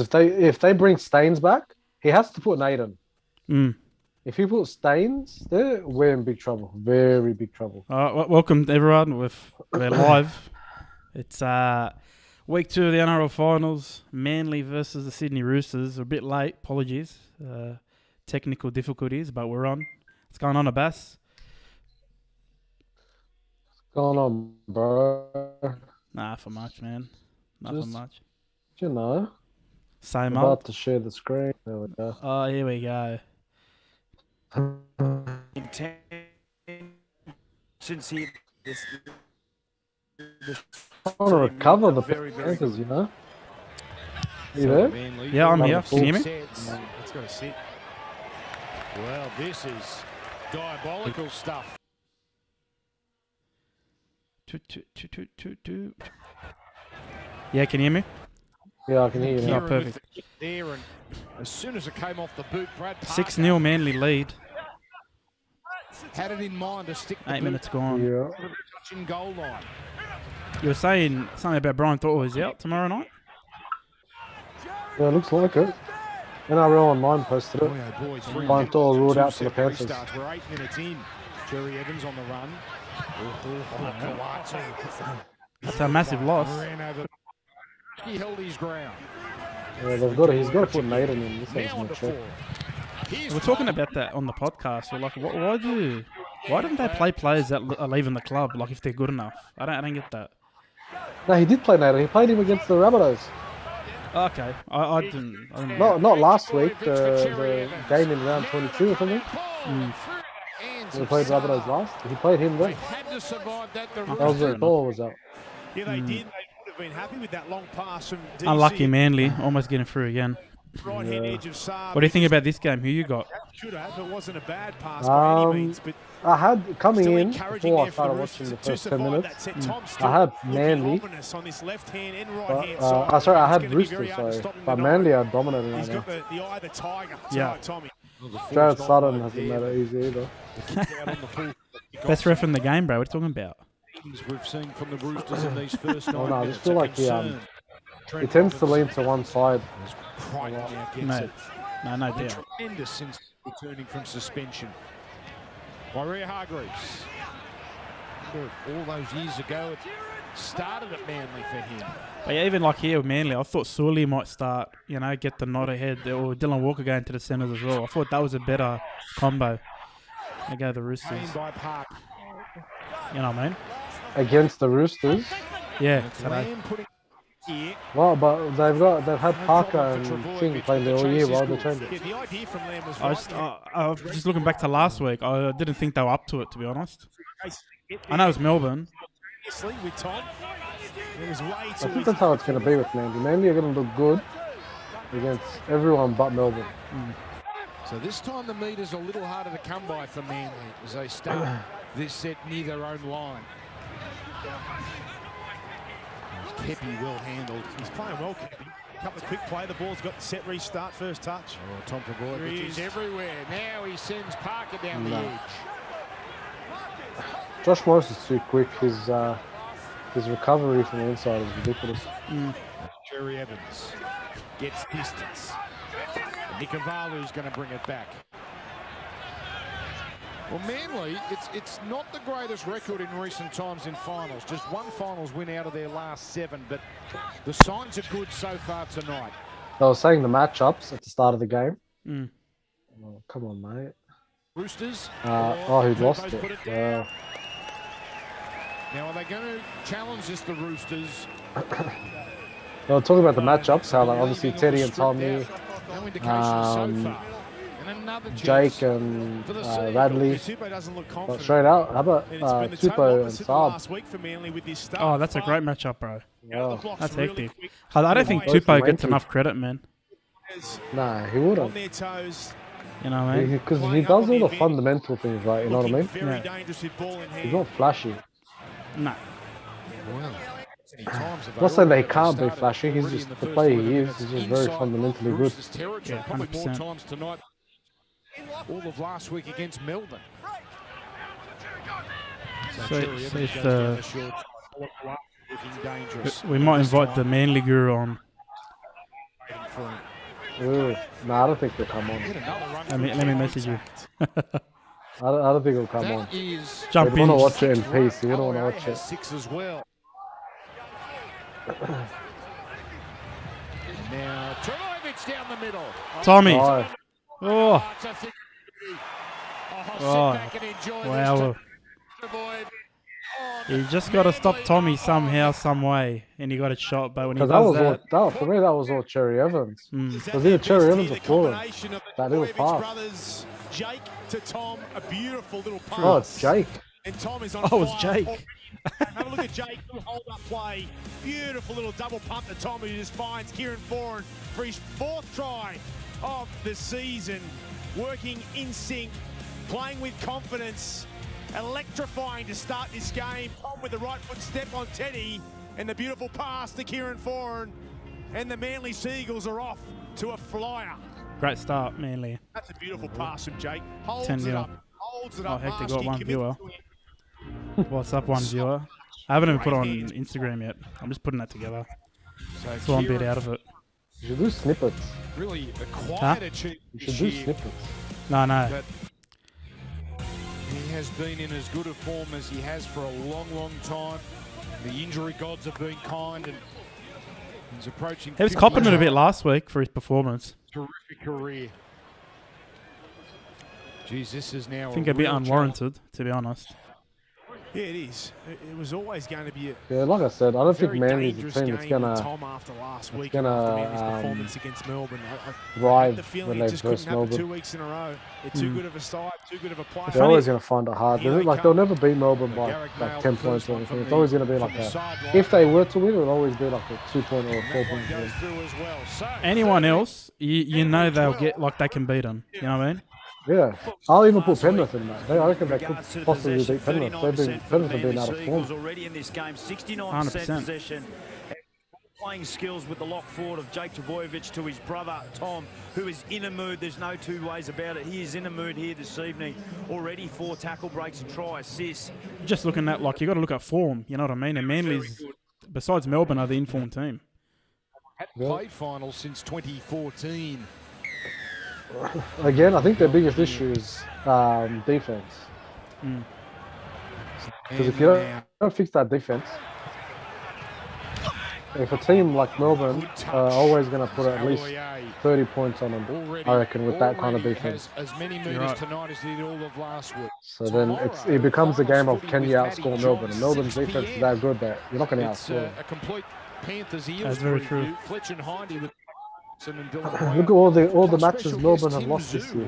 Because if they bring Staines back, he has to put Nate in. Mm. If he puts Staines, we're in big trouble. Very big trouble. Welcome everyone. We're live. It's week 2 of the NRL finals. Manly versus the Sydney Roosters. A bit late. Apologies. Technical difficulties, but we're on. What's going on, Abbas? What's going on, bro? Nah, for much, man. Nothing much. You know. Same About old. to share the screen. There we go. Oh, here we go. Since he I want to recover the Panthers, you know. Are you there? Yeah, I'm here. Can you hear me? Let's go to sit. Well, this is diabolical stuff. Yeah, can you hear me? Yeah, I can hear you now. Oh, perfect. There, and as soon as it came off the boot, Brad Parker 6-0 Manly lead. had it in mind to stick the 8 minutes gone. Yeah. touching goal line. You were saying something about Brian Thorpe was out tomorrow night? Yeah, it looks like it. NRL Online posted it. Boy, oh boy, Brian Thorpe ruled out for the Panthers. restarts. We're 8 minutes in. Jerry Evans on the run. That's a massive loss. Ran over. He held his ground. Yeah, he's got to put Nathan in. This Now on one's to check. We4. were talking about that on the podcast. We're like, why didn't they play players that are leaving the club? Like, if they're good enough, I don't get that. No, he did play Nathan. He played him against the Rabbitohs. Okay, I didn't. Not last week. The game in round 22 or something. We played Rabbitohs last. He played him then. That was where Thor was out. Yeah, they did. They would have been happy with that long pass from DC. Unlucky Manly, almost getting through again. Right hand edge of Saab. What do you think about this game? Who you got? Should have. It wasn't a bad pass by any means, but I had coming still in encouraging before I there for started the watching the Roosters to first 10 survive minutes. that set. Tom I had looking Manly. ominous on this left hand and right But, hand side. sorry, I had It's gonna be very Roosters. hard to Sorry, stop him but tonight. Manly are dominating He's right now. got the eye of the tiger tonight, Yeah. Tommy. Jared Sutton hasn't made it easy either. Best ref in the game, bro. What are you talking about? We've seen from the Roosters in these first 9 Oh no, I minutes. just feel a like concern. he tends to lean to one side. Crichton now gets No, it. no doubt. Tremendous since returning from suspension. Maria Hargreaves. All those years ago, it started at Manly for him. But yeah, even like here with Manly, I thought Sully might start, get the nod ahead, or Dylan Walker going to the centres as well. I thought that was a better combo. They go the Roosters. Gained by Park. You know what I mean? Against the Roosters. Yeah. today. Lamb putting here. Well, but they've had Parker and King playing there all year while they changed Yeah, it. the idea from Lamb was I was just looking back to last week. I didn't think they were up to it, to be honest. I know it's Melbourne. with Tom. It was way I too think that's how it's going to be with Manly. Manly are going to look good against everyone but Melbourne. So this time the meter's a little harder to come by for Manly as they start this set near their own line. Kepi well handled. He's playing well, Kepi. Couple of quick play. The ball's got the set restart, first touch. Oh, Tom Trbojevic is everywhere. Now he sends Parker down the edge. Josh Morris is too quick. His recovery from the inside is ridiculous. Jerry Evans gets distance. Nikavalu's going to bring it back. Well, Manly, it's not the greatest record in recent times in finals. Just one finals win out of their last 7, but the signs are good so far tonight. I was saying the matchups at the start of the game. Mm. Oh, come on, mate. Roosters. He lost Turbo's it. put down. Now, are they going to challenge this, the Roosters? Well, talking about the matchups, how like obviously Teddy and Tommy, No indication so far. And another Jake chance and for the Seagulls. Radley. Tupou doesn't look But confident. straight out, how about And it's been the Tupou total and opposite the Saab? last week for Manly with this start. Oh, that's a great matchup, bro. Out of Yeah. the blocks That's really hectic. quick. I don't think Both Tupou are gets ranky. enough credit, man. Nah, he On wouldn't. their toes. You know what I mean? Because he does all the fundamental things right, you know what I mean? Very Yeah. dangerous with ball in He's hand. not flashy. No. Well, I'm not saying that he can't be flashy, he's just the player he is. He's just very fundamentally good. Yeah, Probably more 100%. times tonight. All of last week against Melbourne. So Evans if, goes down the short. Looking dangerous. We might invite the Manly guru on. for him. Ooh, nah, I don't think they'll come on. Get another run. Let me message you. I don't think it'll come on. That is Jump You in. want to watch it in run. peace. You wouldn't want to LA watch has it. 6 as well. Now, Trbojevic down the middle. Tommy. Oh, Oh, It's a thick- Oh, sit back and enjoy wow. this. Trbojevic on you just got to stop Tommy somehow, some way, and he got it shot. But when he because that does was that, all. For me, that was all Cherry Evans. mm, Because either Cherry Evans or Flora. combination of the That little Trbojevic pass. brothers, Jake to Tom, a beautiful little pass. Oh, it's Jake. And Tom is on oh, it's fire. Jake. Have a look at Jake, little hold-up play. Beautiful little double pump to Tom, who just finds Kieran Foran for his 4th try of the season. Working in sync, playing with confidence, electrifying to start this game. Tom with the right foot step on Teddy, and the beautiful pass to Kieran Foran. And the Manly Seagulls are off to a flyer. Great start, Manly. That's a beautiful pass from Jake. Holds 10 it nil. up. Holds it Oh, up. heck, they got Marshke one commits viewer. to him. What's up, one viewer? I haven't even put it on Instagram yet. I'm just putting that together. So I'm a bit out of it. You should do snippets. Really a quiet Huh? achievement You should this do year, snippets. No. but he has been in as good a form as he has for a long, long time. The injury gods have been kind, and he's approaching. He was 50 copping it a bit last week for his performance. Terrific career. Geez, this is now I think a bit real unwarranted, to be honest. Yeah, it is. It was always going to be a Yeah, like I said, I don't think very Manly's a dangerous team game that's with gonna Tom after last week, gonna, after Manly's performance against Melbourne. I had thrive the when feeling they it just couldn't verse happen Melbourne. 2 weeks in a row. They're too good of a side, too good of a player. They're always gonna find it hard. Here they Like come. they'll never beat Melbourne by Garrick like nailed 10 the points first or one anything. from It's always gonna be from like the a. sideline. If they were to win, it would always be like a 2-point or a That 4-point one goes game. through as well. So, Anyone else, you know they'll get, like, they can beat them. You know what I mean? Yeah, I'll even put Penrith in that. I reckon they could possibly beat Penrith. Penrith have been out of form. Already in this game, 69% 100%. possession. Playing skills with the lock forward of Jake Trbojevic to his brother Tom, who is in a mood. There's no two ways about it. He is in a mood here this evening. Already 4 tackle breaks and try assists. Just looking at, like, you got to look at form. You know what I mean? And Manly's, besides Melbourne, are the informed team. hadn't played finals since 2014. Again, I think their biggest issue is defense. Because if you don't fix that defense, if a team like Melbourne are always going to put at least 30 points on them, I reckon, with that kind of defense. Has as many meters tonight as he did all of last week. So then it becomes a game of can you outscore Melbourne? And Melbourne's defense is that good that you're not going to outscore them. A complete Panthers Eels That's very true. preview. Fletch and Hindy with Look at all the matches Melbourne have lost this year.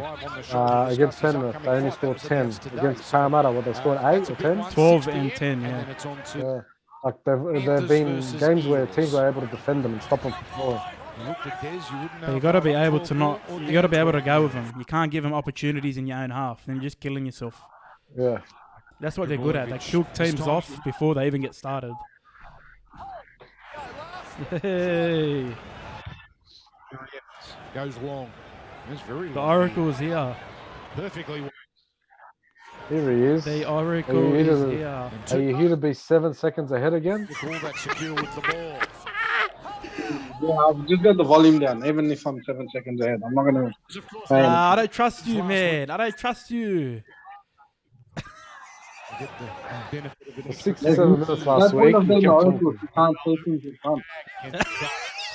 Against Penrith, they only scored 10. Against Parramatta, what they scored 8 or 10? 12 and 10, yeah. And then it's on to Yeah. Like there've been games where teams were able to defend them and stop them from scoring. But you got to be able to you got to be able to go with them. You can't give them opportunities in your own half. Then you're just killing yourself. Yeah. That's what they're good at. They kill teams off before they even get started. Hey. goes long. It's very The long. Oracle is here. Perfectly. Here he is. The Oracle is here. Are you here to be 7 seconds ahead again? All that secure with the ball. Yeah, I've just got the volume down, even if I'm 7 seconds ahead. I'm not going to. I don't trust you, man. I don't trust you. Get the benefit of it. 67 minutes last week. Of You being kept Oracle, talking. you can't say things in front.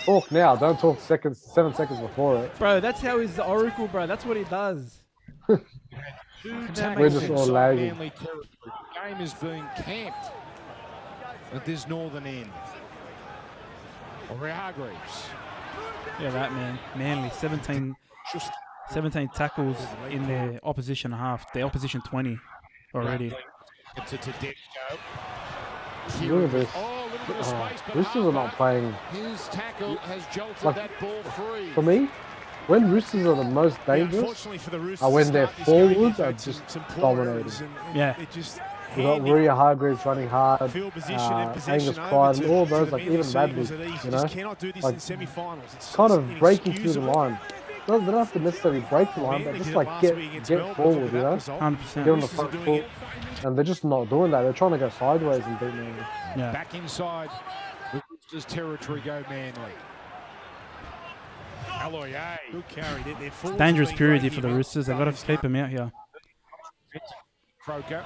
Talk now. Don't talk 7 seconds before it. Bro, that's how he's the Oracle, bro. That's what he does. Two We're tackles just all inside lagging. Manly territory. The game is being camped at this northern end. Hargreaves. Yeah, that man. Manly, 17 tackles in their opposition half. The opposition 20 already. It's a Tedesco. Look at this. Oh, a little bit of space, but Roosters are not playing. his tackle has jolted Like, that ball free. For me, when Roosters are the most dangerous, Unfortunately for the Roosters, are when they're to start this game, forwards they've are had just some poor dominating. errors and Yeah. It just we've got Maria Hargreaves running hard, field position and Angus possession over Pride, to, and all to those, the like Manly even Radley, Seagulls at ease. you Just know? cannot do this Like, in semi-finals. It's kind just of breaking through the inexcusable. line. They don't have to necessarily break the line, but Manly just did it like last get week against get Melbourne. forward, Look you at that know? result. 100%. Get on the Roosters are front doing foot, and they're just not doing that. They're trying to go sideways and beat Manly. Yeah. Back inside the Roosters' territory go Manly. Aloye, good carry. Dangerous period here for the Roosters. They've got to keep him out here. Croker.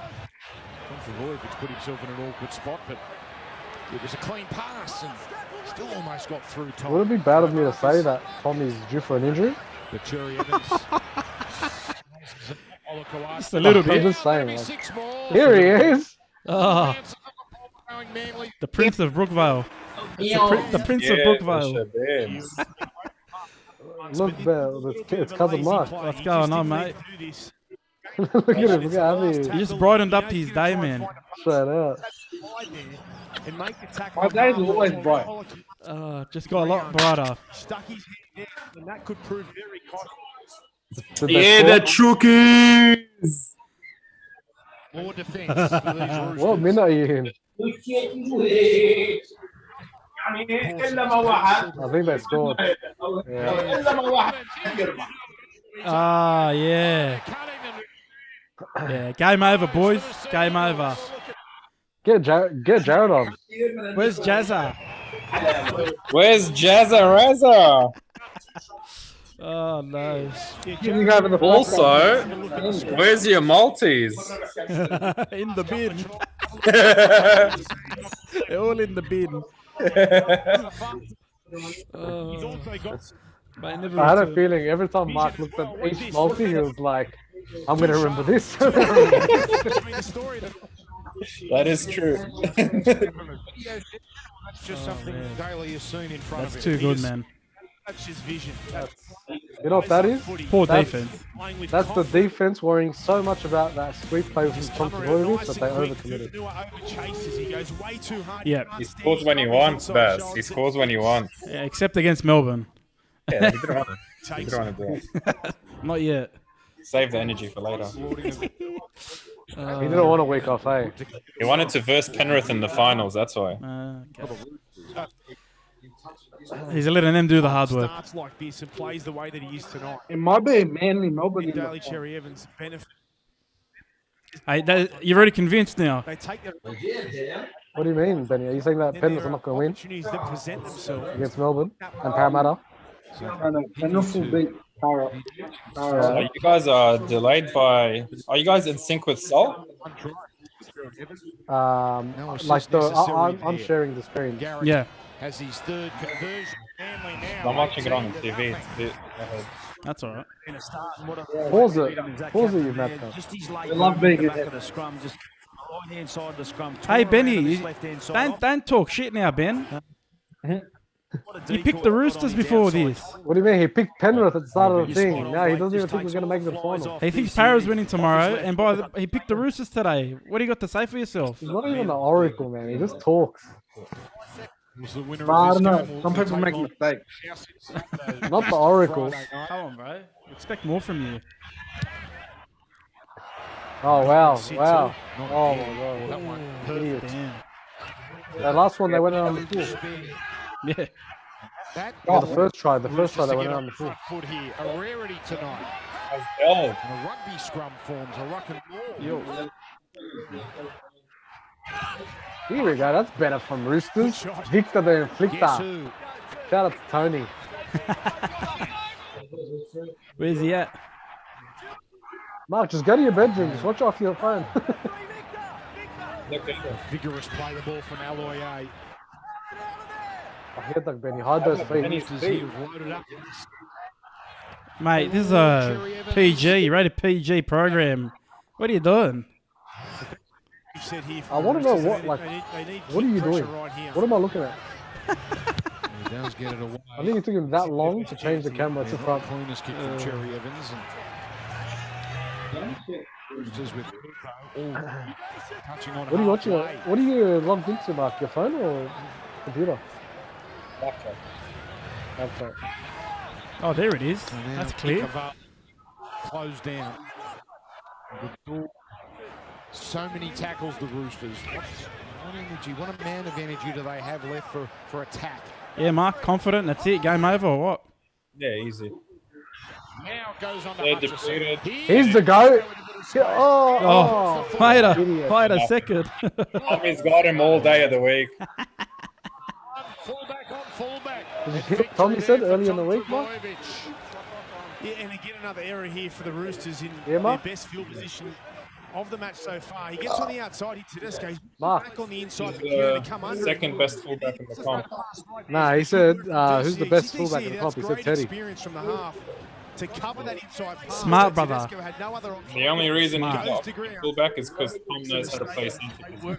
Trbojevic put himself in an awkward spot, but it was a clean pass and still almost got through Tom. Would it be bad of me to say that Tommy's due for an injury? But Cherry Evans. Just a little bit. I'm just saying. Like, here he is. Oh, the Prince of Brookvale. The Prince of Brookvale. Look, it's cousin Mark. What's going on, mate? Look at him. Look how happy he is. You just brightened up his day, man. Straight out. My days are always bright. Just got a lot brighter. Stuck his head down, and that could prove very costly. Yeah, the Chookies! More defense for these Roosters. What minute are you in? I think they scored. Yeah. Ah, yeah. Yeah, game over, boys. Game over. Get Jared on. Where's Jazza? Where's Jazza Razza? Oh, no. Also, where's your Maltese? In the bin. They're all in the bin. I had a feeling every time Mark looked at each multi, he was like, I'm going to remember this. That is true. That's just something Daly has seen in front of him. That's too good, man. That's his vision. You know what that is? Poor defense. That's the defense worrying so much about that sweep play with Tom Trbojevic that they overcommitted. Yeah. He scores when he wants, Baz. He scores when he wants. Yeah, except against Melbourne. Yeah, he didn't want to. He didn't want to do it. Not yet. Save the energy for later. He didn't want a week off, eh? He wanted to verse Penrith in the finals, that's why. Okay. He's letting them do the hard work. Starts like this and plays the way that he is tonight. It might be Manly, Melbourne. Daly Cherry Evans benefit. Hey, you're already convinced now. They take the What do you mean, Benny? Are you saying that Penrith are not going to win opportunities that present themselves. against Melbourne and Parramatta? Penrith will beat Para. You guys are delayed by... Are you guys in sync with Sol? Like I'm sharing the screen. Yeah. Has his third conversion. Manly now. I'm watching it on the TV. It's a bit ahead. That's all right. Pause it, you mad cunt. I love being in back there. of the scrum, just right hand side of the scrum. Hey, Benny, Left-hand side. don't talk shit now, Ben. You picked the Roosters before this. What do you mean? He picked Penrith at the start of the thing. Now he doesn't even think we're going to make the final. He thinks Para's winning tomorrow, and he picked the Roosters today. What do you got to say for yourself? He's not even an oracle, man. He just talks. Was the winner But I of don't this know. game will Some people take make on mistakes. Not the oracle. Friday night. Come on, bro. Expect more from you. Oh, wow. Sit Wow. to. Not Oh, again. my God. That one Idiot. perfect. Damn. That last one, they went around the field. Yeah. That Yeah, the first try they Roosters went to get around on the the field. front foot here. A rarity tonight. Oh, And a rugby scrum forms a ruck and roll. Here we go. That's better from Roosters. shot. Victor the Guess Inflictor. who? Shout out to Tony. Where's he at? Mark, just go to your bedroom. Just watch off your phone. Vigorous play the ball from Aloye. I hit that, Benny. Hide those feet. Roosters here loaded up. Mate, this is a PG, rated PG program. What are you doing? Said here I want to know what, like, they need what are you doing? right here. What am I looking at? He does get it away. I think it took him that long to change the camera to front. Cleanest kick from Cherry Evans. And Roosters with all touching on What are you watching? halfway. What are you logged into, Mark? Your phone or computer? Laptop. Oh, there it is. So now That's clear. kick of, closed down. So many tackles, the Roosters. What energy, what amount of energy do they have left for attack? Yeah, Mark, confident. That's it. Game over or what? yeah, easy. Now it goes on to They're Hutchison. depleted. He's the goat. Oh, Oh, idiot. wait a second. Tommy's got him all day of the week. Fullback on fullback. Did you hear what Tommy said earlier in the week, Mark? Yeah, and again, another error here for the Roosters in Yeah, their Mark? best field position of the match so far. He gets on the outside, he Tedesco, he's Mark. back on the inside He's for Kieran to the come under. second best fullback in the comp. Nah, he said, who's the DCE. best fullback in the comp? He That's said great Teddy. experience from the half to cover that inside pass. Smart, So brother. Tedesco had no other option. The only reason he's Smart. the fullback is because Tom knows how to play center.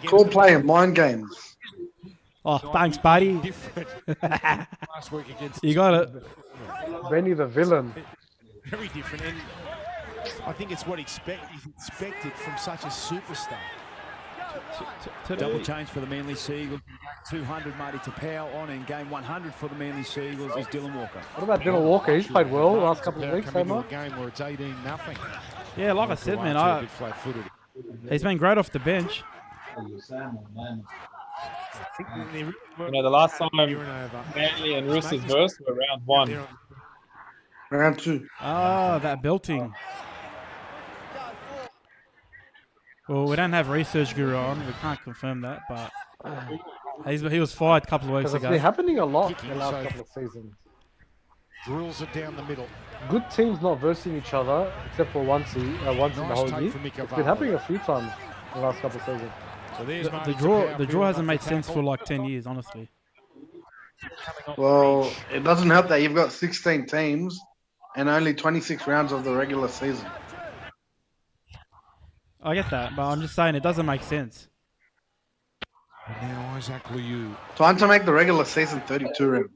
Call playing mind games. Oh, thanks, buddy. Last week against You got it. Benny the villain. Very different, and I think it's what is expected from such a superstar. Double change for the Manly Seagulls. 200 Marty Tapau on in game 100 for the Manly Seagulls is Dylan Walker. What about Dylan Walker? He's played well the last couple of weeks, come into Mark. a game where it's 18-0. Yeah, like I said, man, he's been great off the bench. You know, the last time Manly and Roosters versed were round 1. Round 2. Oh, that belting. Well, we don't have research guru on. We can't confirm that, but he was fired a couple of weeks Because it's ago. been happening a lot in the last couple of seasons. Drills it down the middle. Good teams not versing each other, except for once in the whole year. It's been happening a few times in the last couple of seasons. So there's The draw hasn't made sense for like 10 years, honestly. Well, it doesn't help that you've got 16 teams and only 26 rounds of the regular season. I get that, but I'm just saying it doesn't make sense. Now Isaac Liu. Time to make the regular season 32 rounds.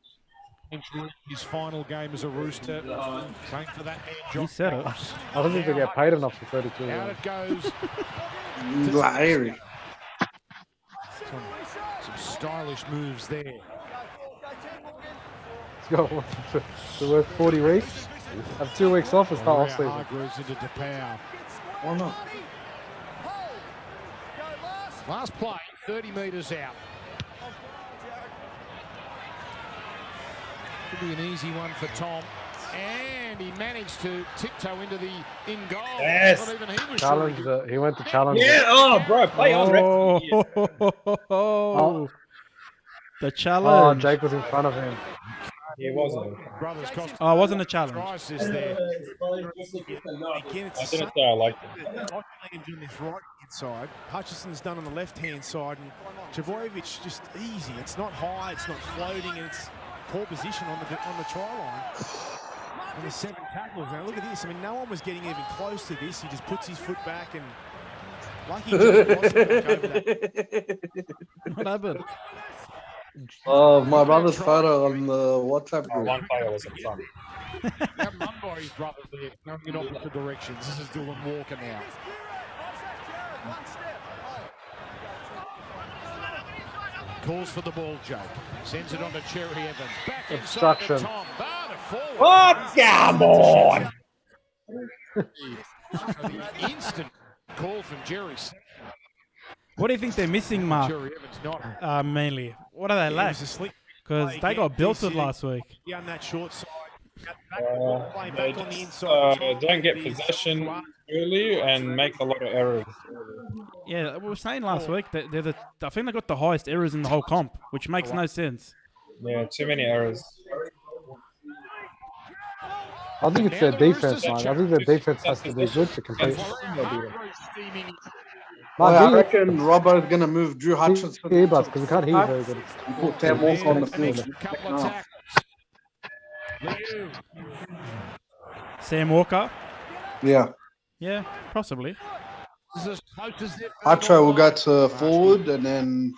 His final game as a Rooster. Going for that man, You John. said it. I don't think they get paid enough for 32 Out rounds. it goes. Larry. Some stylish moves there. Let's go to work 40 weeks. Have 2 weeks off and start off season. Hargreaves into Tapau. Why not? Last play, 30 metres out. Could be an easy one for Tom. And he managed to tiptoe into the in goal. Yes. Not even he was Challenge sure. he went to challenge Yeah, oh, bro, play on. Oh, the Oh, challenge. Jake was in front of him. He wasn't. Brothers cost Oh, it wasn't a challenge. tries this there. Again, I it's didn't say I liked it. Watchalong doing this right hand side. Hutchison's done on the left hand side, and Trbojevic just easy. It's not high, it's not floating, and it's poor position on the try line. And the 7 tackles. Now look at this. I mean, no one was getting even close to this. He just puts his foot back and lucky Johnny Ross back over that. What happened? Oh, my brother's photo on the WhatsApp Oh, group. one player was in front. That run by his brothers there, going in opposite directions. This is Dylan Walker now. Calls for the ball, Jake. Sends it on to Cherry Evans. Back inside Obstruction. to Tom. Barter forward. Oh, come on! The instant call from Jerry. What do you think they're missing, Mark? Jerry Evans not. Mainly. What do they It lack? was a slick Because play they again. got belted DCE last week. on that short side. They Back on the just inside. don't get possession early and make a lot of errors. Yeah, we were saying last week that I think they got the highest errors in the whole comp, which makes no sense. Yeah, too many errors. I think it's their defense, man. I think their defense has to be good to compete. I Man, reckon Robbo's going to move Drew Hutchinson. earbuds because we can't hear you very good. Put Sam Walker on the field. Couple of tackles. Liu. Sam Walker? Yeah. Yeah, possibly. This is as close as they've Hutcho will go to forward and then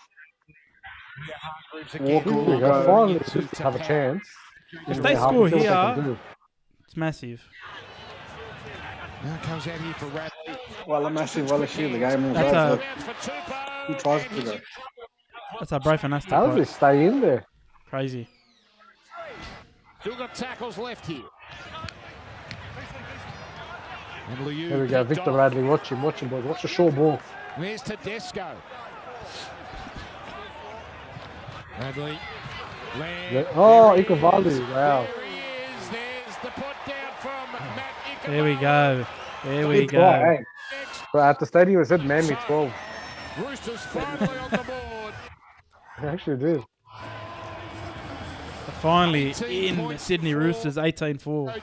Walker Here we will go. go. Finally, we have a chance. If they How score much else they can here, do. it's massive. Now comes out here for Radley. Well, I'm actually well assured the game will That's go. a- but Who tries to go? That's a brave and How does he stay in there? Crazy. Still got tackles left here. And Liu There we go. picked Victor off. Radley. Watch him, boys. Watch the short ball. Where's Tedesco? Radley. Land. Oh, There he Ikavali. is. Wow. There he is. There's the put down from Matt Ikavali. There we go. There we Good try, go. hey. But at the stadium, it said Manly 12. Roosters finally on the board. It actually did. Finally, in Sydney Roosters, 18-4.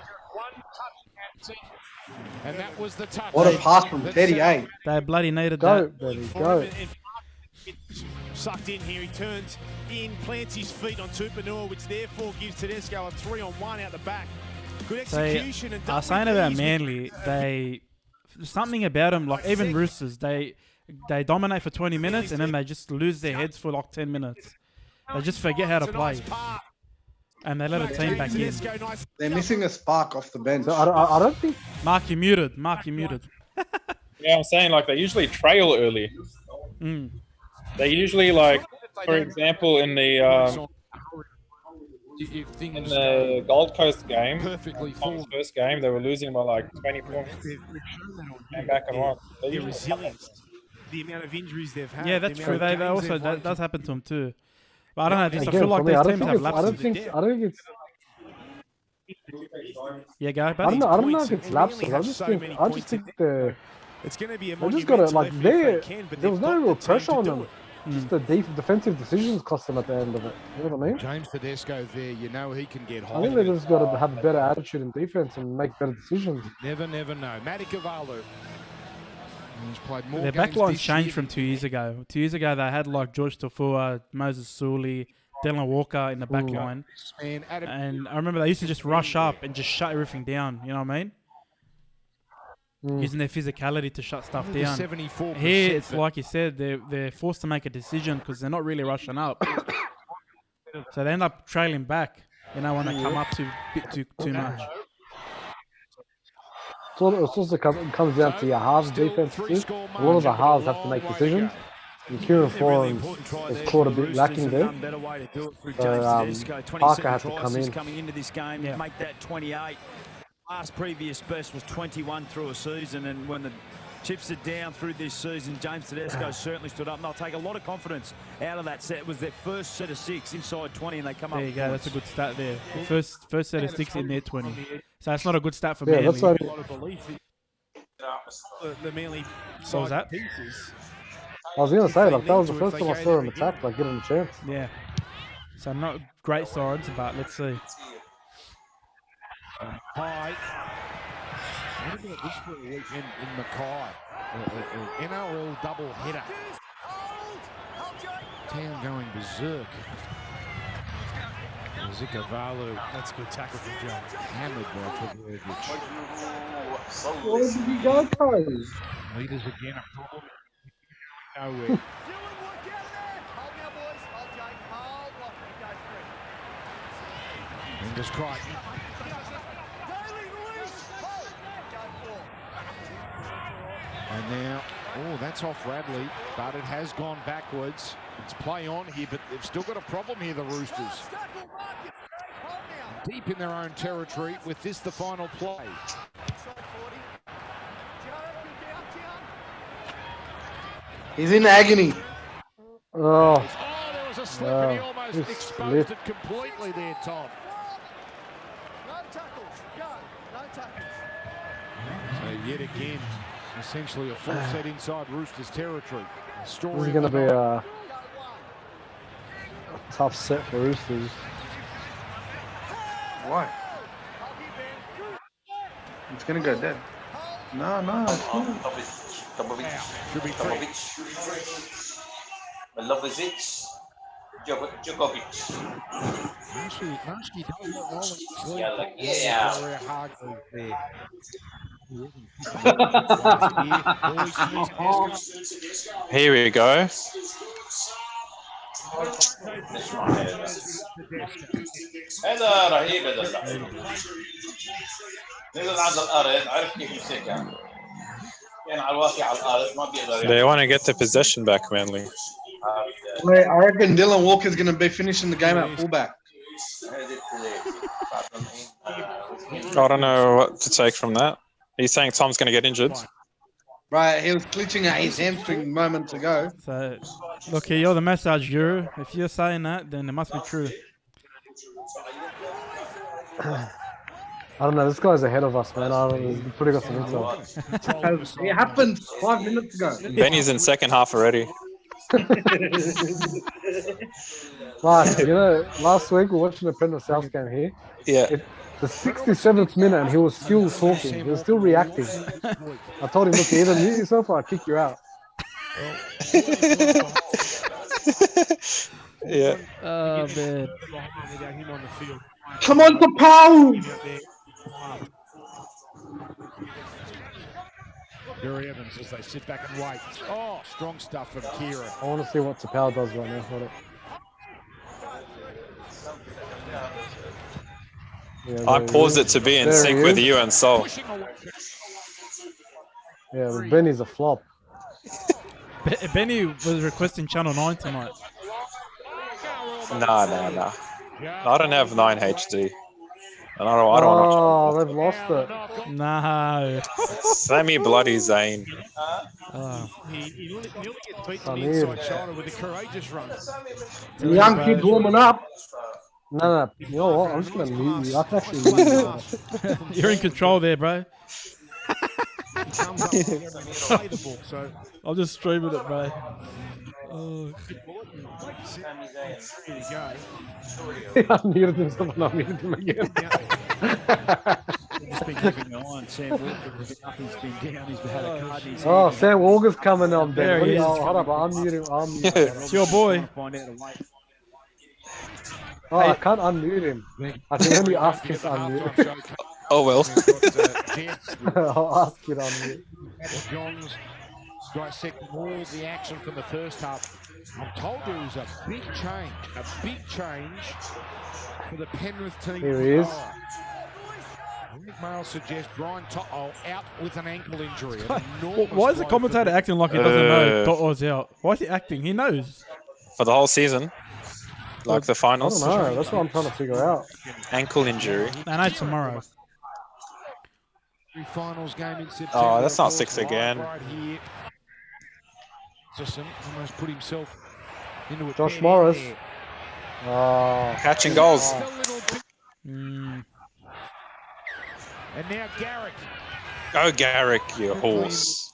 And that was the touch. What a pass from Teddy, eh? They bloody needed Go, that. baby, go. Sucked in here, he turns in, plants his feet on Tupanua, which therefore gives Tedesco a 3-on-1 out the back. Good execution. And I was saying about Manly, something about them, like even Roosters, they dominate for 20 minutes and then they just lose their heads for like 10 minutes. They just forget how to play. And they let a team back in. They're missing a spark off the bench. So I don't think... Mark, you muted. Yeah, I'm saying like they usually trail early. They usually like, for example, in the Gold Coast game, Tom's first game, they were losing by like 20 points. Came back and won. Their resilience, the amount of injuries they've had. Yeah, that's true. They also that does happen to them too. But I don't know. I Again, feel like these teams have I don't lapses. think it's... Yeah, go. I don't know if it's lapses. I just think it's going to be a they just got to, like, there was no real pressure on them. Mm. Just the defensive decisions cost them at the end of it. You know what I mean? James Tedesco there, you know he can get high. I think they just got to have a better attitude in defense and make better decisions. Never know. Matty Cavallo. He's played more Their games backline's this changed year from 2 years ago. 2 years ago, they had like George Tafua, Moses Sully, Dylan Walker in the back line. And And I remember they used to just rush up and just shut everything down. You know what I mean? Using their physicality to shut stuff down. 74%. Here, it's like you said, they're forced to make a decision because they're not really rushing up. So they end up trailing back, you know, when they come up to a bit too much. So it also comes down to your halves defense too. A lot of the halves have to make decisions. And Kieran Foran was caught a bit lacking there. Parker has to come in. Coming into this game, make that 28. Last previous best was 21 through a season, and when the chips are down through this season, James Tedesco certainly stood up, and they'll take a lot of confidence out of that set. It was their first set of 6 inside 20, and they come up. There you go. That's a good stat there. The first set of 6 in their 20. So that's not a good stat for Yeah, Manly. that's like, A lot of belief in the Manly What was that? pieces. I was going to say, like, that was the first time I saw him attack, like, getting a chance. Yeah. So not great signs, but let's see. High. What about this for a weekend in Mackay? An NRL double header. Town going berserk. Zikavalu. That's a good tackle from Jones. Hammered by Trebojevic. Where did he go, guys? Leaders again a problem. Nowhere. Fingers crossed. And now, that's off Radley, but it has gone backwards. It's play on here, but they've still got a problem here, the Roosters. Deep in their own territory with this the final play. He's in agony. Oh, There was a slip and he almost this exposed slip. it completely there, Tom. So yet again, essentially a full set inside Roosters territory. this is going to be a tough set for Roosters. Why? It's going to go dead. No, it's not. Tomovic, Milovic, Djokovic. Marsky does not roll it. Yeah, like, yeah. Very hard move there. Here we go. هذا رهيب هذا نزل عند الارض عرف كيف يمسكها كان على الواقع على الارض ما بيقدر They want to get the possession back, Manly. Wait, I reckon Dylan Walker's going to be finishing the game at fullback. I don't know what to take from that. He's saying Tom's going to get injured. Right, he was glitching at his hamstring moments ago. So, look here, you're the massage guru. If you're saying that, then it must be true. I don't know, this guy's ahead of us, man. He's pretty got some insight. It happened 5 minutes ago. Benny's in second half already. Like, you know, last week we were watching the Penrith South game here. Yeah. The 67th minute and he was still talking. He was still reacting. I told him, look, you either mute yourself or I'll kick you out. Yeah. Oh, man. Come on, Tapau! Barry Evans as they sit back and wait. Oh, strong stuff from Kieran. I want to see what Tapau does right now. Hold it. Yeah, I paused it to be in sync with you and Sol. Yeah, but Benny's a flop. Benny was requesting Channel 9 tonight. Nah. I don't have 9 HD. And I don't Oh, want they've lost it. No. Sammy Bloody Zane. Oh. He nearly gets beaten on the inside shoulder with a courageous run. The young kid's warming up. No. You know what? I'm just going to mute you. I can actually mute you. You're in control there, bro. I'll just stream it, bro. Oh. I muted himself and I muted him again. Just been keeping an eye on Sam Walker. He's been down. He's had a card in his Oh, hand. Sam Walker's coming on, Ben. There he is. Hold up, I'll mute him. It's your boy. Oh, I can't unmute him. I can only ask him to unmute. Oh, well. I'll ask you to unmute. Johns dissecting all the action from the first half. I'm told there is a big change for the Penrith team. Here he is. Rick Mail suggests Brian To'o out with an ankle injury. Why is the commentator acting like he doesn't know To'o's out? Why is he acting? He knows. For the whole season. Like the I finals. don't know. That's what I'm trying to figure out. Ankle injury. I know tomorrow. Finals game in September. Oh, that's not 6 again. Right here. Justin almost put himself into a Josh Morris. Oh. Catching goals. And now Garrick. Go Garrick, you horse.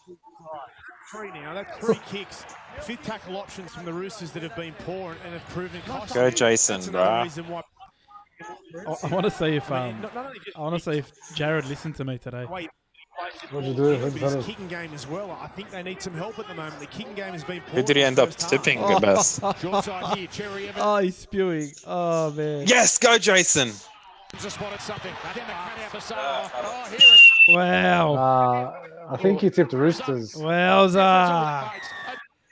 Three now. That's 3 kicks. 5th tackle options from the Roosters that have been poor and have proven costly. Go Jason, bruh. I want to see if Jared listened to me today. What'd you do? His kicking game as well. I think they need some help at the moment. The kicking game has been poor. Who did he end up tipping the best? Short side here, Cherry Evans. Oh, he's spewing. Oh, man. Yes, go Jason. Just spotted something. Wow. I think he tipped the Roosters. Wowza.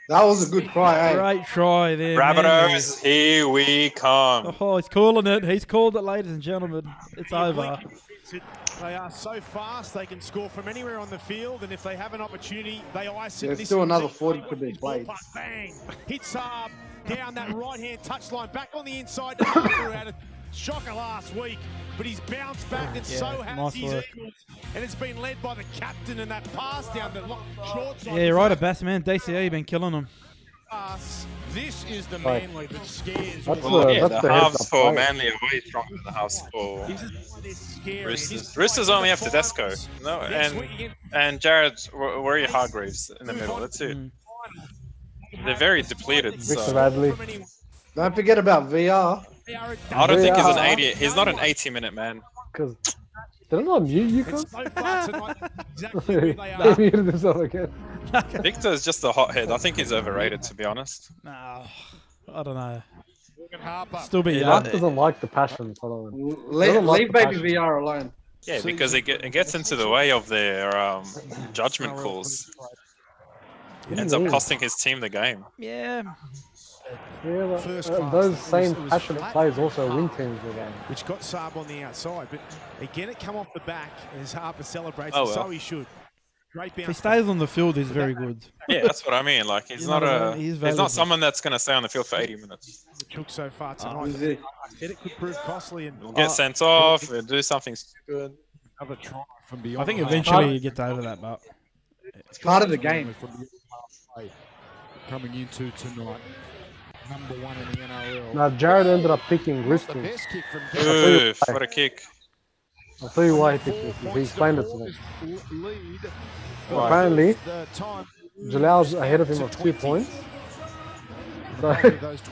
That was a good try, eh? Great try there. Rabbitohs, here we come. Oh, he's calling it. He's called it, ladies and gentlemen. It's over. They are so fast, they can score from anywhere on the field, and if they have an opportunity, they ice it. There's still another 40 could be played. Bang! Hits up, down that right-hand touchline, back on the inside. Drew had a shocker last week, but he's bounced back, and so has his Eagles. And it's been led by the captain, and that pass down the short side. Yeah, you're right, best man. DCE been killing him. This is the Manly that scares. That's the the halves for Manly are way stronger than the halves for Roosters. Roosters only have Tedesco. No, and Jared Warrior-Hargreaves in the middle. That's it. They're very depleted. Victor Radley. Don't forget about VR. I don't think he's an 80. He's not an 80-minute man. Because did I not mute you guys? Exactly who they He are. muted himself again. Victor is just a hothead. I think he's overrated, to be honest. No, I don't know. Harper. Still be young. Mark doesn't like the passion following. Leave baby VR alone. Yeah, because it gets into the way of their judgment calls. It ends up costing his team the game. Yeah. Yeah, but those same passionate players also win teams with them. Which got Saab on the outside, but again it come off the back as Harper celebrates, Oh, and so well. he should. Great If he bounce. stays on the field, he's very good. Yeah, that's what I mean. Like he's He's valuable. not someone that's going to stay on the field for 80 minutes. Chook so far tonight. Is it? I said it could prove costly, and He'll get sent off. He'll do something stupid. Another try from beyond. I think eventually he gets over that, but It's part of the game. Coming into tonight. Number 1 in the NRL. Now Jared ended up picking The Roosters. best kick from Oof, what a kick. I'll tell you why he picked Roosters. He explained it to me. lead. Apparently, The time Jalal's ahead of him of 2 points. So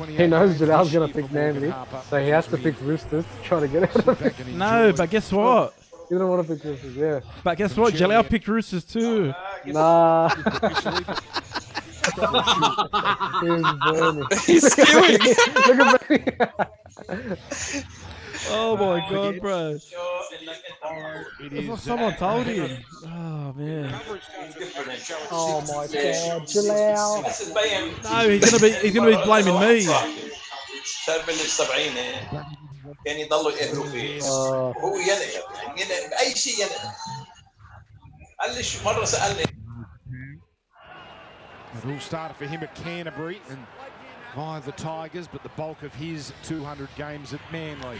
he knows Jalal's going to pick Manly, so he has to pick Roosters to try to get out of it. No, but guess what? You don't want to pick Roosters, yeah. But guess what? Jalal picked Roosters too. Nah. He's burning. He's skewing. Look at Bernie. Oh my god, bro. That's what someone told him. Oh man. Oh my god, Jalal. No, he's gonna be blaming me. شاب اللي ب70 كان يضلوا يقهروا فيه وهو ينقل باي شيء ينقل. قال لي مره سالني. It all started for him at Canterbury and via the Tigers, but the bulk of his 200 games at Manly.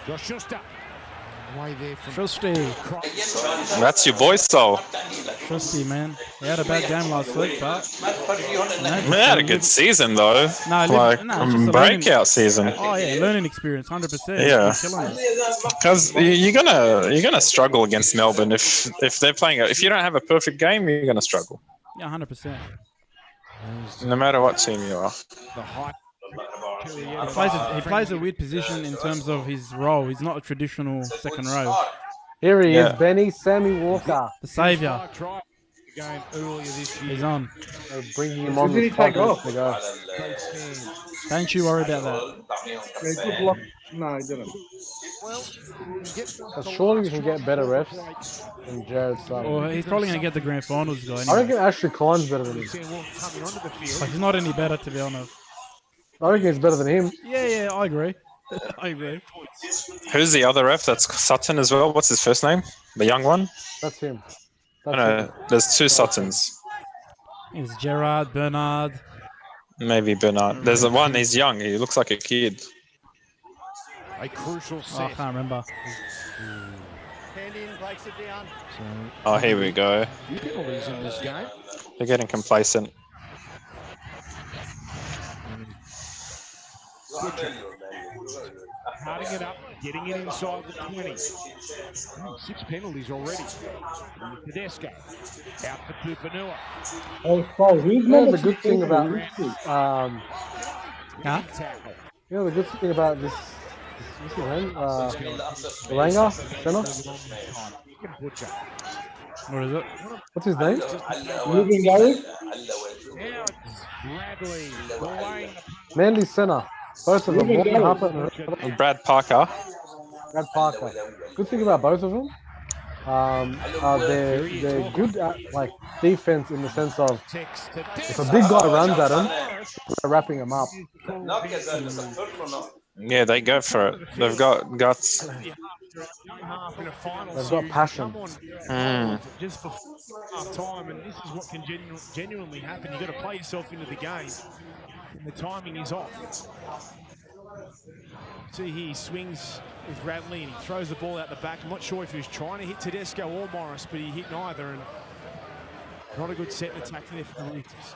Josh Schuster. Away there from Trusty. That's your boy, Sol. Trusty, man. He had a bad game last week, but He had a good season though. Breakout season. Oh yeah, learning experience, 100%. Yeah, because you're gonna struggle against Melbourne if they're playing. If you don't have a perfect game, you're gonna struggle. Yeah, 100%. No matter what team you are. He plays a weird position in terms of his role. He's not a traditional second row. Here he is, Benny Sammy Walker. The saviour. He's on. Bringing him on. Did he take off? Don't you worry about that. No, he didn't. But surely you can get better refs than Jared Sutton. Well, he's probably going to get the grand finals guy. Anyway. I reckon Ashley Klein's better than him. But he's not any better, to be honest. I reckon he's better than him. Yeah, I agree. I agree. Who's the other ref? That's Sutton as well. What's his first name? The young one? That's him. No, there's two Suttons. It's Gerard, Bernard. Maybe Bernard. There's one, he's young. He looks like a kid. A crucial set. Oh, I can't remember. Oh, here we go. Few penalties in this game. They're getting complacent. Cutting it up, getting it inside the 20. 6 penalties already. Tedesco out for Tupanua. Oh, he's the good thing about the good thing about this what's his name? Langa? Senna? What is it? What's his name? Moving Gary? Manly Senna. Both of them. Morgan Harper And Brad Parker. Brad Parker. Good thing about both of them, they're good at like defense in the sense of if a big guy runs at them, they're wrapping him up. Yeah, they go for it. They've got guts. They've got passion. Just before half time, and this is what can genuinely happen. You've got to play yourself into the game, and the timing is off. See here, he swings with Radley and he throws the ball out the back. I'm not sure if he was trying to hit Tedesco or Morris, but he hit neither, and not a good set and attack there for the Roosters.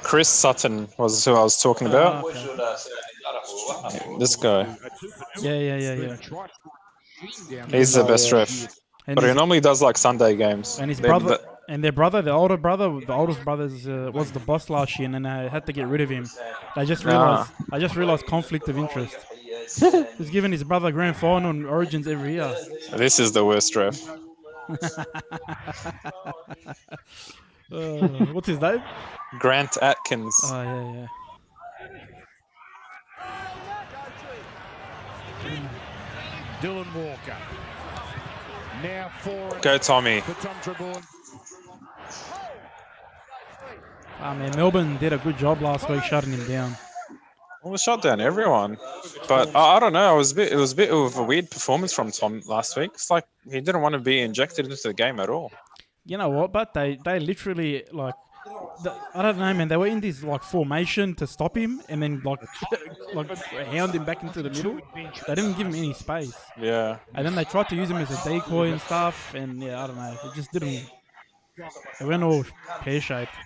Chris Sutton was who I was talking about. This guy. Yeah. He's the best ref. And But he normally does like Sunday games. And his brother, and their brother, the oldest brother was the boss last year, and I had to get rid of him. I just realized conflict of interest. He's giving his brother grand final and Origins every year. This is the worst ref. What's his name? Grant Atkins. Oh yeah. Dylan Walker. Now for Go Tommy. Tom Trebourne. I mean, Melbourne did a good job last week shutting him down. Well, we shut down everyone, but I don't know. It was a bit of a weird performance from Tom last week. It's like he didn't want to be injected into the game at all. You know what? But they literally I don't know, man. They were in this like formation to stop him, and then like hound him back into the middle. They didn't give him any space. Yeah. And then they tried to use him as a decoy and stuff, and I don't know. It just didn't. It went all pear shaped.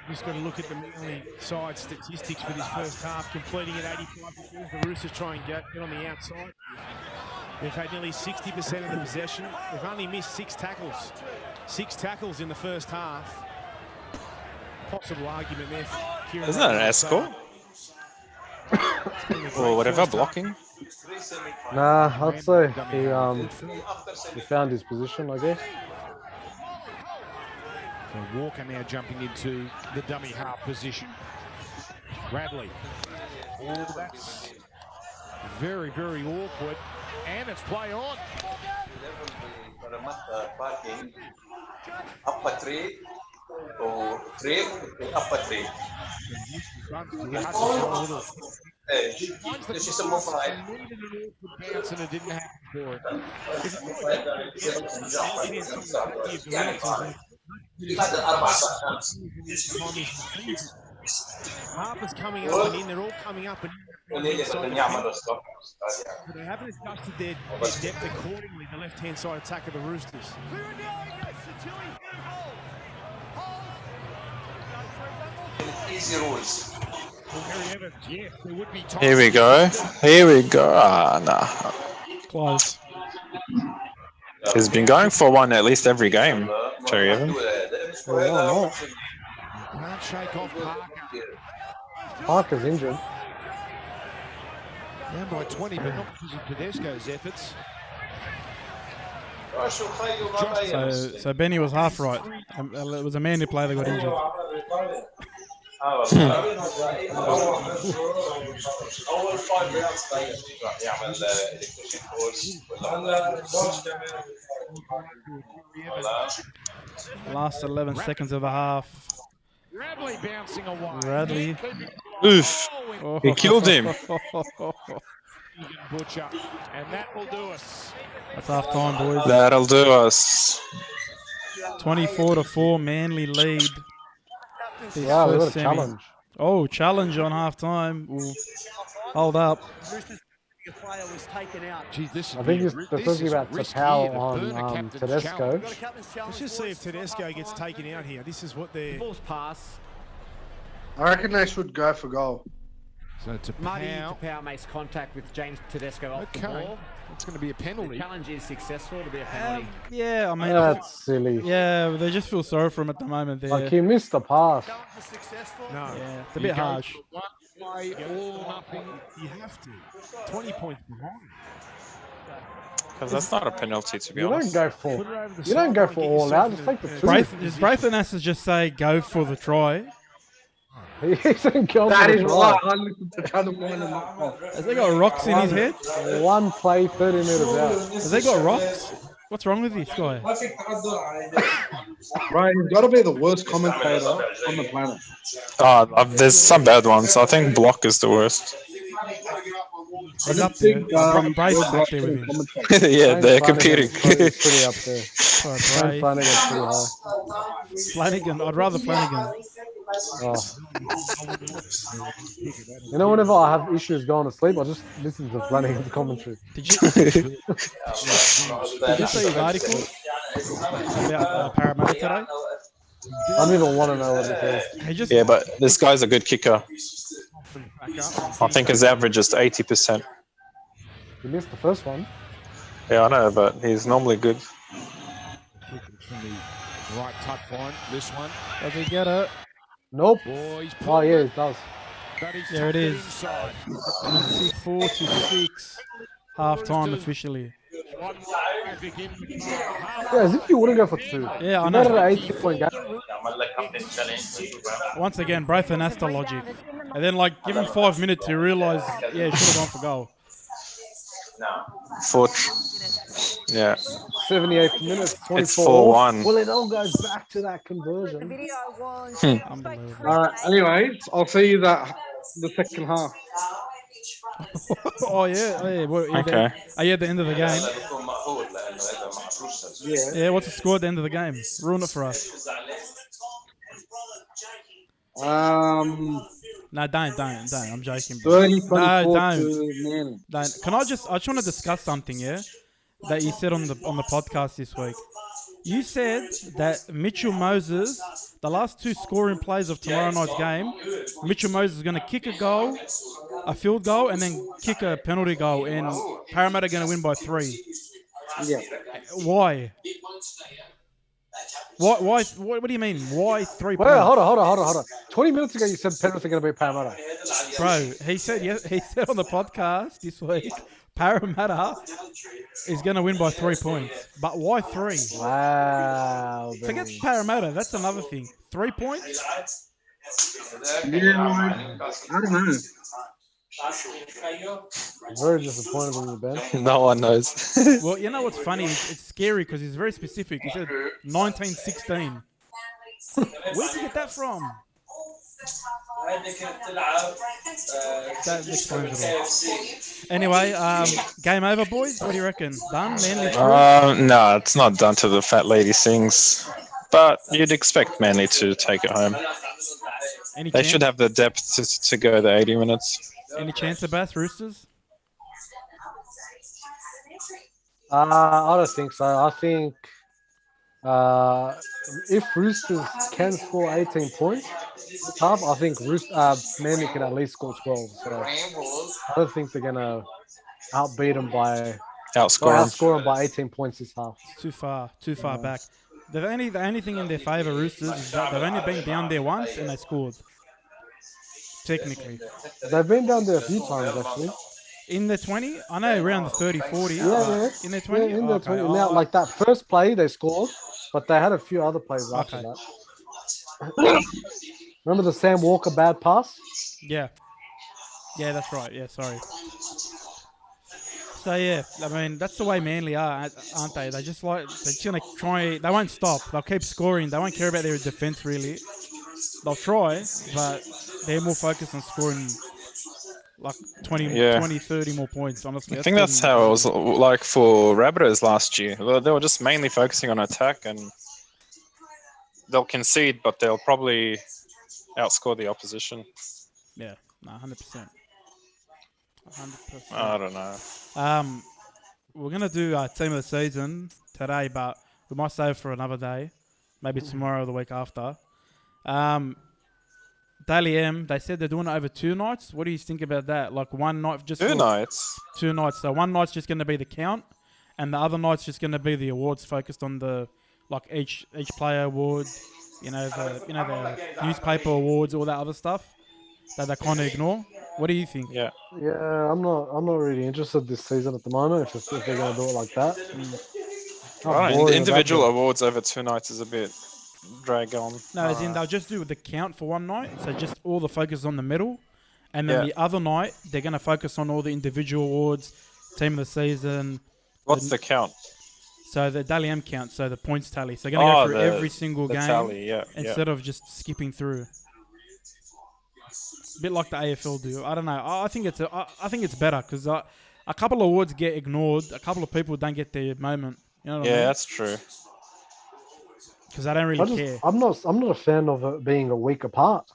Just got to look at the Manly side statistics for this first half, completing at 85%. The Roosters try and get on the outside. They've had nearly 60% of the possession. They've only missed 6 tackles. 6 tackles in the first half. Possible argument there for Kieran. Isn't that an escort? Or whatever, blocking? Nah, I'd say he found his position, I guess. So Walker now jumping into the dummy half position. Bradley. Oh, that's very, very awkward. And it's play on. Upper three or three, upper three. This is a move right. And it didn't happen for it. Harper's coming up and in. They're all coming up and in. They haven't adjusted their depth accordingly, the left-hand side attack of the Roosters. Easy rules. Here we go. Here we go. Ah, nah. Close. He's been going for one at least every game, Terry Evan. Can't shake off Parker. Parker's injured. Down by 20, but not because of Tedesco's efforts. So Benny was half right. It was a Manly player that got injured. أول 5 rounds يعمل electrician course Last 11 seconds of the half. Bradley bouncing away. Bradley. Oof. He killed him. Butcher. And that will do us. That's half time, boys. That'll do us. 24-4, Manly lead. Wow, we got a challenge. Oh, challenge on half time. Hold up. Gee, this I think they're talking about Tapau on Tedesco. Let's just see if Tedesco gets taken out here. This is what they're... I reckon they should go for goal. So Marty Tapau makes contact with James Tedesco off the ball. It's going to be a penalty. The challenge is successful to be a penalty. Yeah, I mean... That's silly. Yeah, they just feel sorry for him at the moment there. Like, he missed the pass. No. Yeah, it's a bit harsh. One play or nothing. You have to. 20 points behind. Because that's not a penalty, to be You honest. don't go for all out. Just take the two. Braithen has to just say go for the try. That is right. I listened to Channel 1 and not. Has he got rocks in his head? One play, 30 meters out. Has he got rocks? What's wrong with this guy? Right, he's got to be the worst commentator on the planet. There's some bad ones. I think Block is the worst. He's up there. Braithen's up there with him. Yeah, they're competing. Pretty up there. Flanagan's pretty high. Flanagan, I'd rather Flanagan. Oh. You know, whenever I have issues going to sleep, I just listen to Flanagan's commentary. Did you see his article about Parramatta today? I don't even want to know what it is. Yeah, but this guy's a good kicker. I think his average is 80%. He missed the first one. Yeah, I know, but he's normally good. Right touch line. This one. Does he get it? Nope. Boys, oh, yeah, it does. There it is. 24-6. Half time officially. Yeah, as if you wouldn't go for two. Yeah, I know. know. 8-point game. Once again, Braithen has the logic. And then, like, give him 5 minutes to realise, yeah, he should have gone for goal. Yeah. 78 minutes, 24. It's 4-1. Well, it all goes back to that conversion. Anyways, I'll see you the second half. Oh, yeah. Okay. Are you at the end of the game? Yeah. Yeah, what's the score at the end of the game? Ruin it for us. No, don't. I'm joking. 30-24 don't. to I just want to discuss something, yeah? That you said on the podcast this week. You said that Mitchell Moses, the last two scoring plays of tomorrow night's game, Mitchell Moses is going to kick a goal a field goal and then kick a penalty goal, and Parramatta are going to win by 3. Yeah. Why? Why? What do you mean? Why 3 points? Well, hold on. 20 minutes ago, you said Penrith are going to beat Parramatta. Bro, he said on the podcast this week, Parramatta is going to win by 3 points. But why 3? Wow. Forget Parramatta. That's another thing. 3 points? Yeah, I don't know. Very disappointed in you, Ben. No one knows. Well, you know what's funny? It's scary because he's very specific. He said 1916. Where did you get that from? That explains it all. Anyway, game over, boys. What do you reckon? Done? Manly through? No, it's not done till the fat lady sings. But you'd expect Manly to take it home. They should have the depth to go the 80 minutes. Any chance of Bath Roosters? I don't think so. I think if Roosters can score 18 points this half, I think Manly can at least score 12. So I don't think they're going to outbeat them by... outscore them by 18 points this half. Too far back. The only thing in their favour, Roosters, is that they've only been down there once and they scored. Technically. They've been down there a few times, actually. In the 20? I know, around the 30, 40. Yeah. In the 20? Yeah, in the 20. Now, like that first play, they scored, but they had a few other plays after that. Remember the Sam Walker bad pass? Yeah. Yeah, that's right. Yeah, sorry. So, yeah, I mean, that's the way Manly are, aren't they? They're just going to try, they won't stop. They'll keep scoring. They won't care about their defense, really. They'll try, but they're more focused on scoring like 20, 30 more points, honestly. I think that's how it was like for Rabbitohs last year. They were just mainly focusing on attack, and they'll concede, but they'll probably outscore the opposition. Yeah, no, 100%. 100%. I don't know. We're going to do our team of the season today, but we might save for another day. Maybe tomorrow or the week after. Daily M, they said they're doing it over 2 nights. What do you think about that? Like one night just 2 nights? 2 nights. So one night's just going to be the count, and the other night's just going to be the awards focused on the, like each player award, the newspaper awards, all that other stuff that they kind of ignore. What do you think? Yeah, I'm not really interested this season at the moment if they're going to do it like that. Individual awards over 2 nights is a bit drag on. No, as in they'll just do the count for one night, so just all the focus on the middle, and then the other night they're going to focus on all the individual awards, team of the season. What's the count? So the Daily M count, so the points tally. So they're going to go through every single game tally, instead of just skipping through. A bit like the AFL do. I don't know. I think it's better because a couple of awards get ignored. A couple of people don't get their moment. You know what I mean? That's true. Because I don't really care. I'm not a fan of it being a week apart.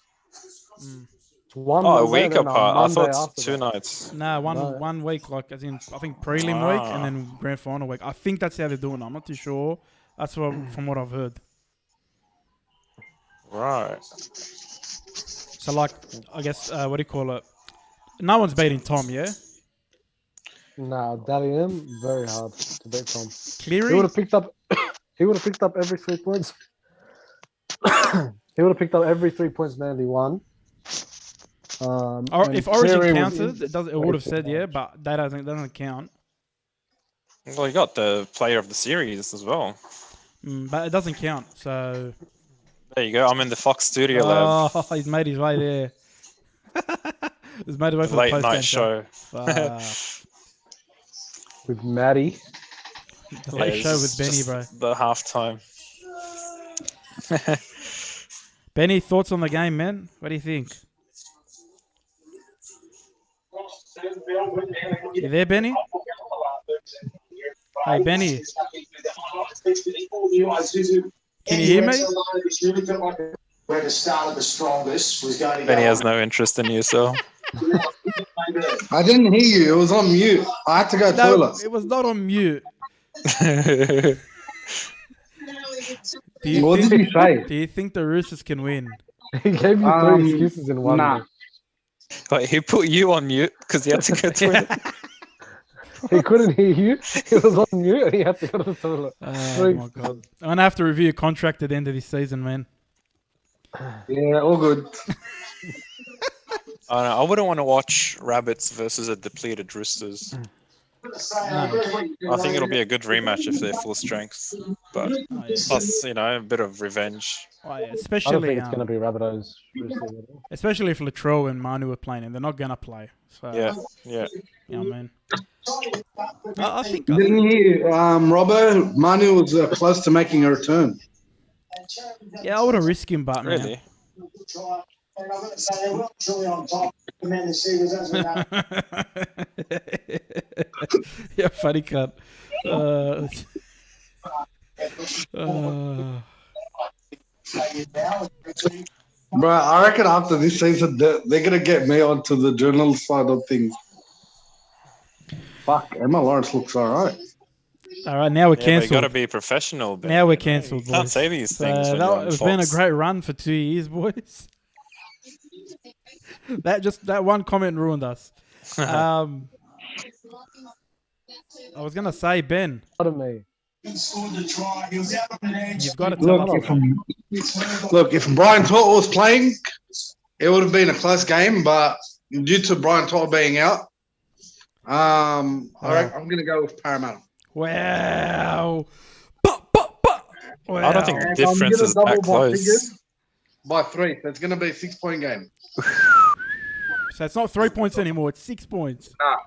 It's one a week apart. I thought 2 that. nights. No, one week, like as in I think prelim week and then grand final week. I think that's how they're doing it. I'm not too sure. That's from what I've heard. Right. So like, I guess what do you call it? No one's beating Tom, yeah? Nah, Daly M, very hard to beat Tom. Cleary? He would have picked up. He would have picked up every 3 points. He would have picked up every 3 points Manly won. If Origin counted, it would have said but that doesn't count. Well, you got the player of the series as well. But it doesn't count, so... There you go. I'm in the Fox studio lab. Oh, he's made his way there. He's made his way for the late night show. With Maddie. The late show with Benny, bro. The halftime. Benny, thoughts on the game, man? What do you think? You there, Benny? Hey, Benny. Can you hear me? Benny has no interest in you, so. I didn't hear you. It was on mute. I had to go toilet. It was not on mute. What did you say? Do you think the Roosters can win? He gave you 3 excuses in one. Nah. Wait, he put you on mute because he had to go to toilet. He couldn't hear you. He was on mute and he had to go to the toilet. Oh my god! I'm gonna have to review a contract at the end of this season, man. Yeah, all good. I wouldn't want to watch Rabbits versus a depleted Roosters. No. I think it'll be a good rematch if they're full strength, but plus, a bit of revenge. I don't Especially, think it's going to be Rabbitohs. especially if Latrell and Manu are playing, and they're not going to play. So Yeah. you know what I mean. I think. Didn't you, Robbo? Manu was close to making a return. Yeah, I wouldn't risk him, but Really? Yeah, funny cut. Bro, I reckon after this season, they're going to get me onto the journal side of things. Fuck, Emma Lawrence looks all right. All right, now we're cancelled. You got to be professional. Ben. Now we're cancelled, boys. Can't say these things. It's been a great run for 2 years, boys. that one comment ruined us. I was gonna say, Ben. Pardon me. You've got to tell us. Look, if Brian To'o was playing, it would have been a close game, but due to Brian To'o being out, I'm going to go with Parramatta. Wow. I don't think the difference is that close. By 3. So it's going to be a 6-point game. So it's not 3 points anymore. It's 6 points. Nah.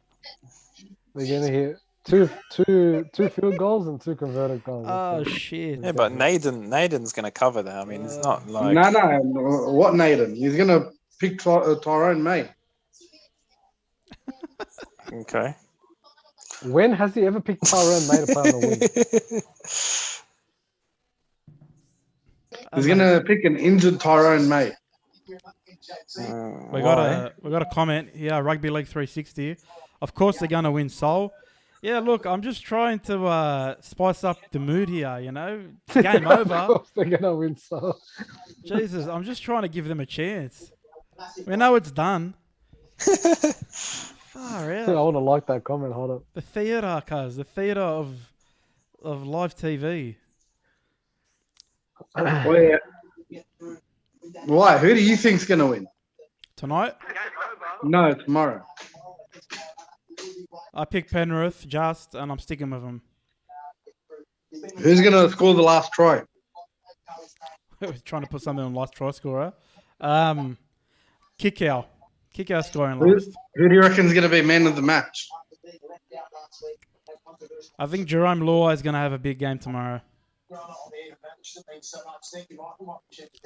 We're going to hit two field goals and 2 converted goals. Oh, shit. Yeah, but Naden's going to cover that. I mean, it's not like... No. What Naden? He's going to pick Tyrone May. Okay. When has he ever picked Tyrone May to play on the wing? He's going to pick an injured Tyrone May. We got a comment here, Rugby League 360. Of course they're going to win, Sol. Yeah, look, I'm just trying to spice up the mood here, It's game over. Of course they're going to win, Sol. Jesus, I'm just trying to give them a chance. We know it's done. Far out. I want to like that comment. Hold up. The theatre, cuz. The theatre of live TV. Why? Who do you think's going to win? Tonight? No, tomorrow. I picked Penrith and I'm sticking with them. Who's going to score the last try? Trying to put something on last try scorer. Kickout scoring last. Who do you reckon is going to be man of the match? I think Jerome Law is going to have a big game tomorrow. I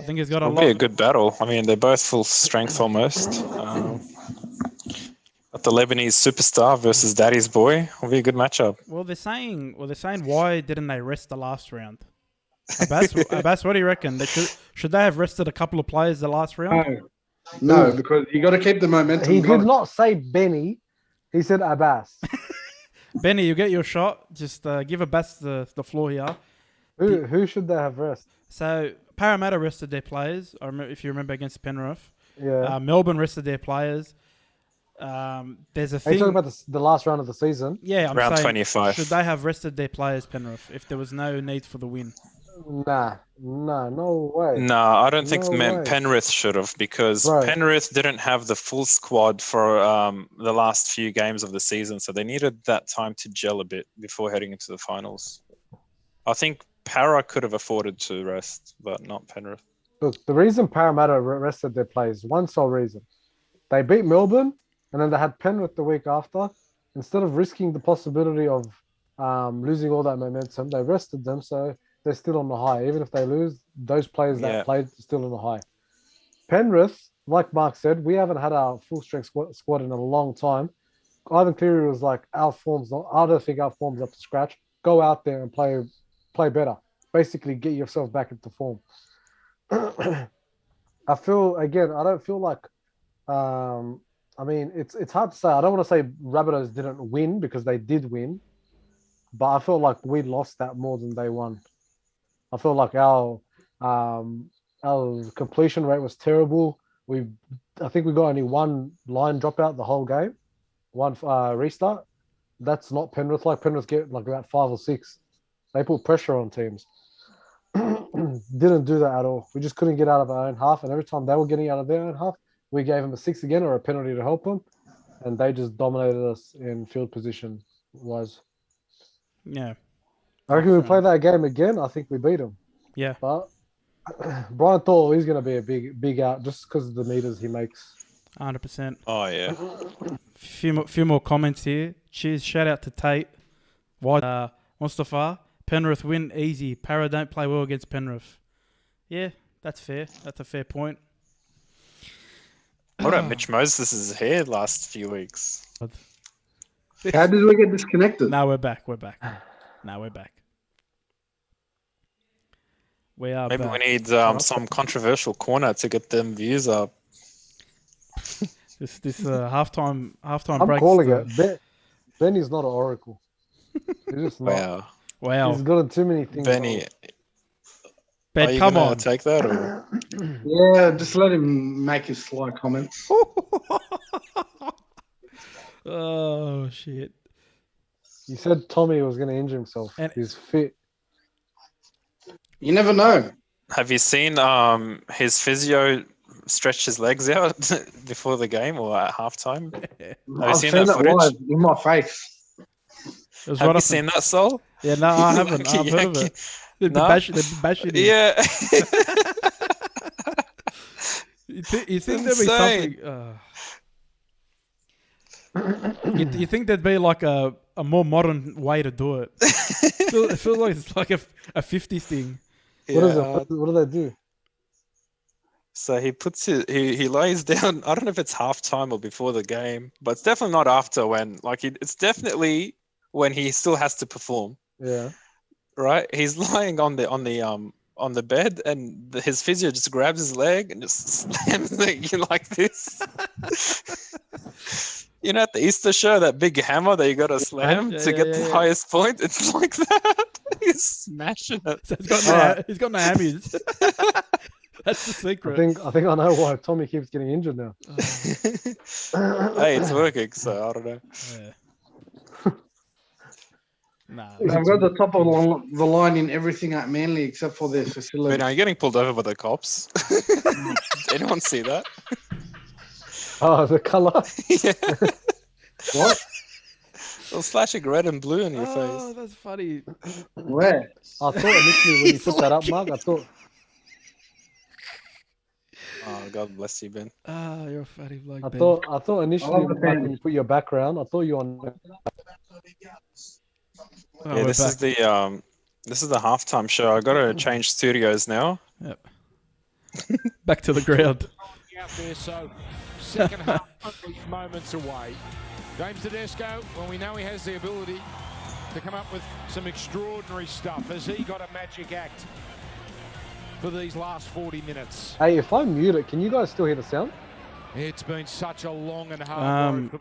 think he's got a lot. It'll be a good battle. I mean, they're both full strength almost. Got the Lebanese superstar versus Daddy's boy. Will be a good matchup. Well, they're saying why didn't they rest the last round? Abbas, what do you reckon? Should they have rested a couple of players the last round? No, because you got to keep the momentum. He going. did not say Benny. He said Abbas. Benny, you get your shot. Just give Abbas the floor here. Who should they have rest? So Parramatta rested their players. If you remember against Penrith. Yeah. Melbourne rested their players. There's a thing. Are you talking about the last round of the season? Yeah, I'm round saying, 25. Should they have rested their players, Penrith, if there was no need for the win? Nah, no way. No, I don't think Penrith should have, because Penrith didn't have the full squad for the last few games of the season, so they needed that time to gel a bit before heading into the finals. I think Para could have afforded to rest, but not Penrith. Look, the reason Parramatta rested their players, one sole reason. They beat Melbourne, and then they had Penrith the week after. Instead of risking the possibility of losing all that momentum, they rested them, so they're still on the high. Even if they lose, those players that played are still on the high. Penrith, like Mark said, we haven't had our full-strength squad in a long time. Ivan Cleary was like, I don't think our form's up to scratch. Go out there and play better. Basically, get yourself back into form. I don't feel like it's hard to say. I don't want to say Rabbitohs didn't win, because they did win, but I feel like we lost that more than they won. I feel like our completion rate was terrible. I think we got only one line dropout the whole game, one restart. That's not Penrith. Like Penrith get like about 5 or 6. They put pressure on teams. Didn't do that at all. We just couldn't get out of our own half, and every time they were getting out of their own half, we gave them a 6 again or a penalty to help them, and they just dominated us in field position wise. Yeah. I reckon we play that game again. I think we beat them. Yeah. But Brian Thorpe, he's going to be a big out just because of the meters he makes. 100%. Oh yeah. Few more comments here. Cheers. Shout out to Tate. Mustafa. Penrith win easy. Para don't play well against Penrith. Yeah, that's fair. That's a fair point. What about Mitch Moses' hair last few weeks? How did we get disconnected? No, we're back. We're back. We are Maybe back. we need some controversial corner to get them views up. This halftime I'm breaks. calling it. Benny's not an oracle. He's just not. Wow. He's got too many things. Benny. Ben, Are you come gonna on. take that or? Yeah, just let him make his sly comments. Oh shit! You said Tommy was going to injure himself. And he's fit. You never know. Have you seen his physio stretch his legs out before the game or at halftime? I've seen that live in my face. Have you seen that, Sol? Yeah, no, I haven't. I've heard of it. They've been bashing him. Yeah. You think there'd be something? You think there'd be like a more modern way to do it? It feels like it's like a 50s thing. Yeah. What is it? What do they do? So he puts he lays down. I don't know if it's halftime or before the game, but it's definitely not after when. It's definitely when he still has to perform. Yeah. Right. He's lying on the bed, and his physio just grabs his leg and just slams you like this. You know, at the Easter show, that big hammer that you got to slam to get the highest point. It's like that. He's smashing it. So he's got no hammies. That's the secret. I think I know why Tommy keeps getting injured now. Hey, it's working, so I don't know. Yeah. Nah, I've got the top of the line in everything at Manly except for their facility. Wait, are you getting pulled over by the cops? Did anyone see that? Oh, the colour? Yeah. What? It was flashing red and blue in your face. Oh, that's funny. Where? I thought initially when you put that up, Mark, I thought... Oh, God bless you, Ben. Ah, you're a fatty bloke, Ben. I thought initially when you put your background, I thought you were on... Oh, Yeah, this is the halftime show. I got to change studios now. Yep. Back to the ground. Out there, so second half moments away. James Tedesco, well, we know he has the ability to come up with some extraordinary stuff. Has he got a magic act for these last 40 minutes? Hey, if I mute it, can you guys still hear the sound? It's been such a long and hard road.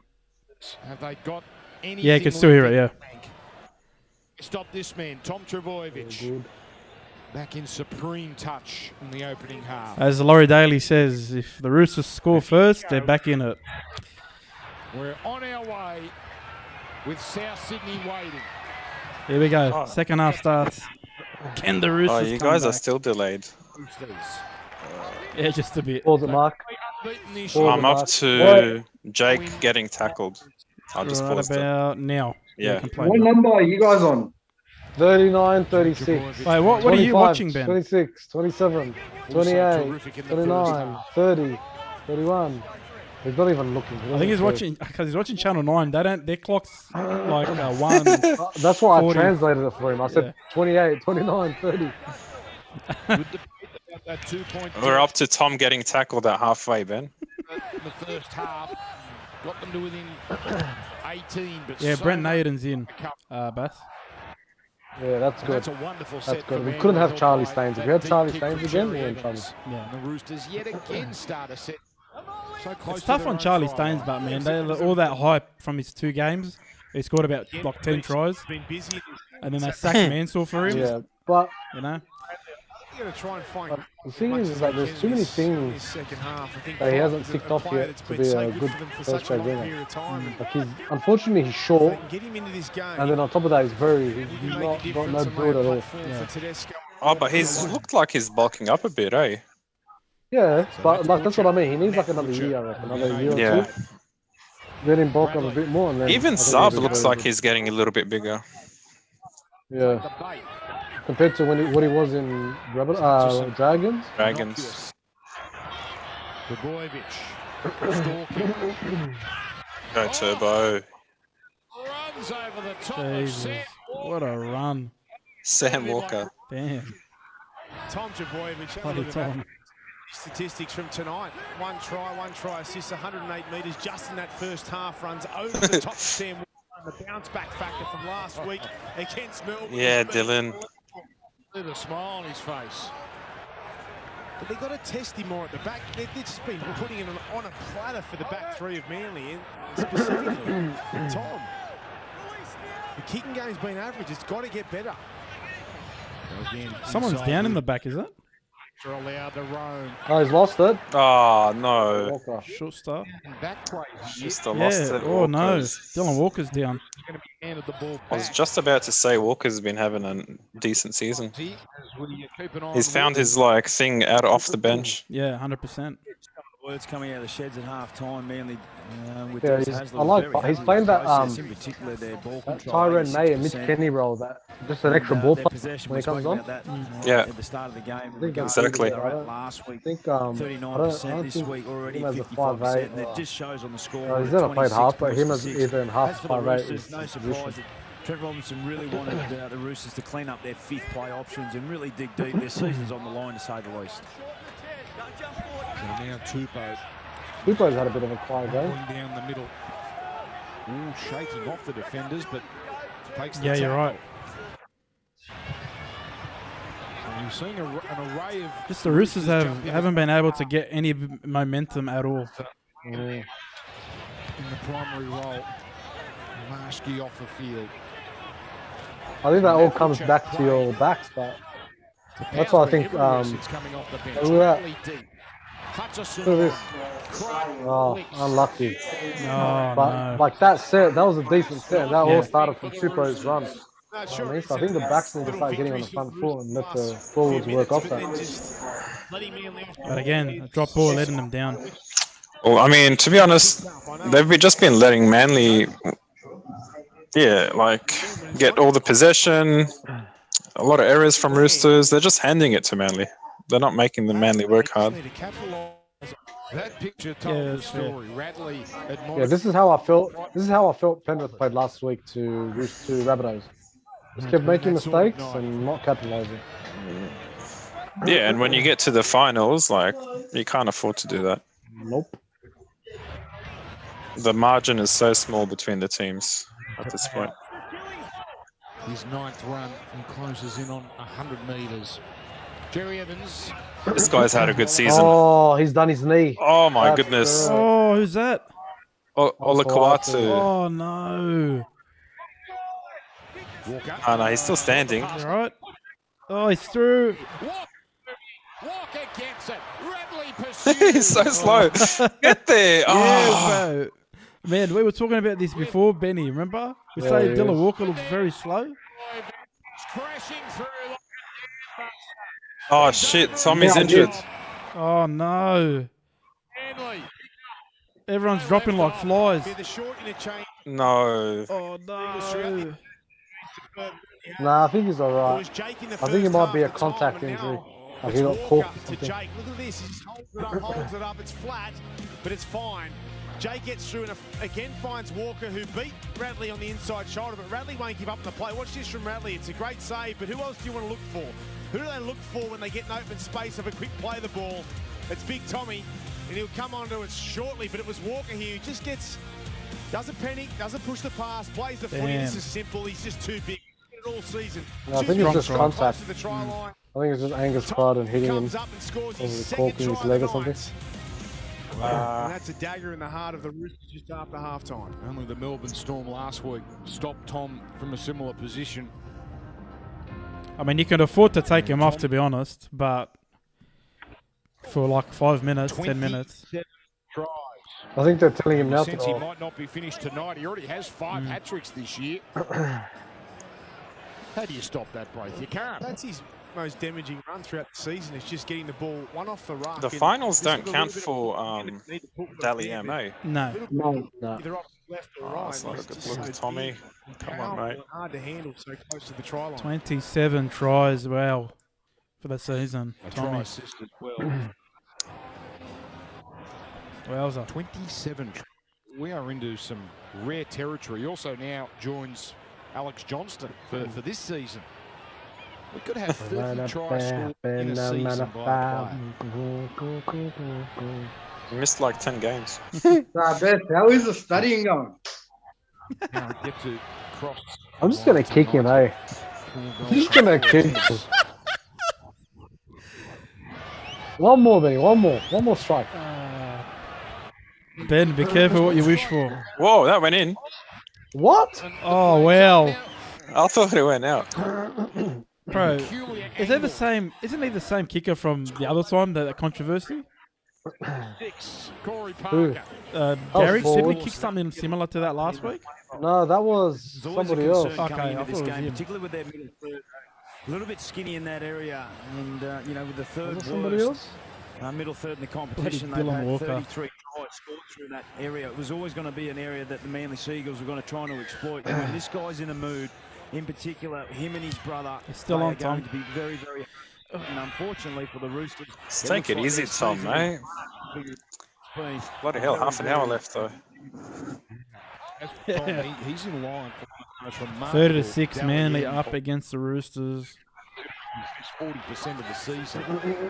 Have they got anything? Yeah, you can still hear it, yeah. Stop this man, Tom Trbojevic. Back in supreme touch in the opening half. As Laurie Daly says, if the Roosters score first, they're back in it. We're on our way with South Sydney waiting. Here we go. Second half starts. Can the Roosters Oh, you come guys are back? still delayed. Yeah, just a bit. Pause it, Mark. I'm up to Jake getting tackled. I'll just Right pause that. about now. Yeah. What number are you guys on? 39, 36. Wait, what are you watching, Ben? 26, 27, 28, 29, 30, 31. He's not even looking. I think he's watching because he's watching Channel 9. Their clock's like 1. That's why 40. I translated it for him. I said 28, 29, 30. We're up to Tom getting tackled at halfway, Ben. In the first half, got them to within 18. But Yeah, so Brent Naden's in, Bass. Yeah, that's good. That's a wonderful set. That's good. We couldn't have Charlie Staines. If we had Charlie Staines again, we're in trouble. Yeah. The Roosters yet again start a set. So close It's tough to on Charlie Staines, but man, all that hype from his 2 games. He scored about 10 tries, and then they sacked Mansell for him. Yeah, but you know, You're going to try and find. The thing is that there's too many things that he hasn't ticked off yet to be a good first grade winger. Like unfortunately he's short, and then on top of that he's not got no build at all. Yeah. Oh, but he's looked like he's bulking up a bit, eh? Yeah, but like that's what I mean. He needs like another year, I reckon, another year or two. Let him bulk up a bit more, and then even Sub looks like he's getting a little bit bigger. Yeah. Compared to what he was in Dragons. Dragons. Go Turbo. Runs over the top Jesus. What a run. Sam Walker. Damn. Tom Trbojevic. Bloody Tom. Statistics from tonight. One try assist, 108 metres just in that first half. Runs over the top of Sam Walker. The bounce back factor from last week against Melbourne. Yeah, Dylan. Little smile on his face. But they've got to test him more at the back. They've just been putting him on a platter for the back three of Manly, and specifically Tom. The kicking game's been average. It's got to get better. Again, Someone's down in the back, is it? Are allowed to roam. Oh, he's lost it. Oh, no. Short start. Back play. Just lost it. Oh, no. Dylan Walker's down. I was just about to say Walker's been having a decent season. He's found his like thing out off the bench. Yeah, 100%. Words coming out of the sheds at half time, Manly. With I like. He's playing that in particular, their ball Tyrone May and Mitch Kenny role. That just an extra ball play when he comes on. Yeah. At the start of the game, Exactly. last week, I think 39% this week already, 55%. And it just shows on the score. He's never played half, but him as either in half 5'8". No surprise that Trent Robinson really wanted the Roosters to clean up their fifth play options and really dig deep. Their season's on the line, to say the least. So now Tupou's had a bit of a quiet game. down the middle. Shaking off the defenders, but takes the You're right. And you're seeing an array of... Just the Roosters haven't been able to get any momentum at all. In the primary role. Marshke off the field. I think that all comes back to your backs, but that's why I think look at this. Oh, unlucky. But like that set, that was a decent set. That all started from Tupou's run. So I think the backs need to start getting on the front foot and let the forwards work off that. But again, a drop ball letting them down. Well, I mean, to be honest, they've just been letting Manly, like get all the possession. A lot of errors from Roosters. They're just handing it to Manly. They're not making the Manly work hard. That picture told the story. Radley yeah, this is how I felt. This is how I felt Penrith played last week to Rabbitohs. Just kept making mistakes and not capitalising. Yeah, and when you get to the finals, like you can't afford to do that. Nope. The margin is so small between the teams at this point. His ninth run and closes in on 100 metres. Jerry Evans. This guy's had a good season. Oh, he's done his knee. Oh my goodness. Oh, who's that? Olakawatu. Oh no. Oh no, he's still standing. All right. Oh, he's through. Walker gets it. Radley pursues. He's so slow. Get there. Oh. Yeah, bro. Man, we were talking about this before, Benny. Remember? We say Dylan Walker looks very slow. Crashing through. Oh shit, Tommy's injured. Oh no. Everyone's dropping like flies. No. Oh no. Nah, I think he's alright. I think it might be a contact injury. Like he got caught. Look at this. He holds it up. It's flat, but it's fine. Jake gets through and again finds Walker, who beat Radley on the inside shoulder, but Radley won't give up on the play. Watch this from Radley. It's a great save, but who else do you want to look for? Who do they look for when they get an open space of a quick play of the ball? It's Big Tommy, and he'll come onto it shortly, but it was Walker here who just doesn't panic, doesn't push the pass, plays the footy. This is simple. He's just too big. All season. No, I think it's just contact. I think it's just Angus Clyde and hitting him over the cork in his leg or something. And that's a dagger in the heart of the Roosters just after halftime. Only the Melbourne Storm last week stopped Tom from a similar position. I mean, you can afford to take him off, to be honest, but for like 5 minutes, 10 minutes. Tries. I think they're telling him now to Since go he off. might not be finished tonight, he already has 5 hat-tricks this year. How do you stop that, Braith? You can't. That's his most damaging run throughout the season. It's just getting the ball one off the ruck. The finals don't count for Dally M, eh? No. No. Either off left or Oh, right. that's not a It's good just look, so Tommy. big, Come on, powerful, mate. and hard to handle so close to the try line. 27 tries, wow, for the season. A Tommy. try assist as well. Wowza. 27. We are into some rare territory. He also now joins Alex Johnston for this season. We could have 30 tries scored in a season by a player. You missed like 10 games. How is the studying going? Now get to cross. I'm just going to kick him, eh? I'm just going to kick him. One more, Benny. One more strike. Ben, be careful what you wish for. Whoa, that went in. What? Oh, wow. I thought it went out. Bro, is that the same? Isn't he the same kicker from the other time, that controversy? Corey Who? Parker. Derek, didn't he forward. kick something similar to that last week? No, that was There's always somebody a else. concern Okay, coming I into this thought it was game, him. particularly with their middle third. A little bit skinny in that area, and you know, with the third Was it somebody worst else? middle third in the competition, Bloody they've Dylan had Walker. 33 tries scored through that area. It was always going to be an area that the Manly Seagulls were going to try to exploit. And when this guy's in a mood, in particular, him and his brother, He's still they on, are going Tom. to be very, very. And unfortunately for the Roosters, Just take it easy, Tom, mate. Bloody hell, half an hour left though. He's in line for the most remarkable 30-6 Dally Manly M up against the Roosters. 40% of the season.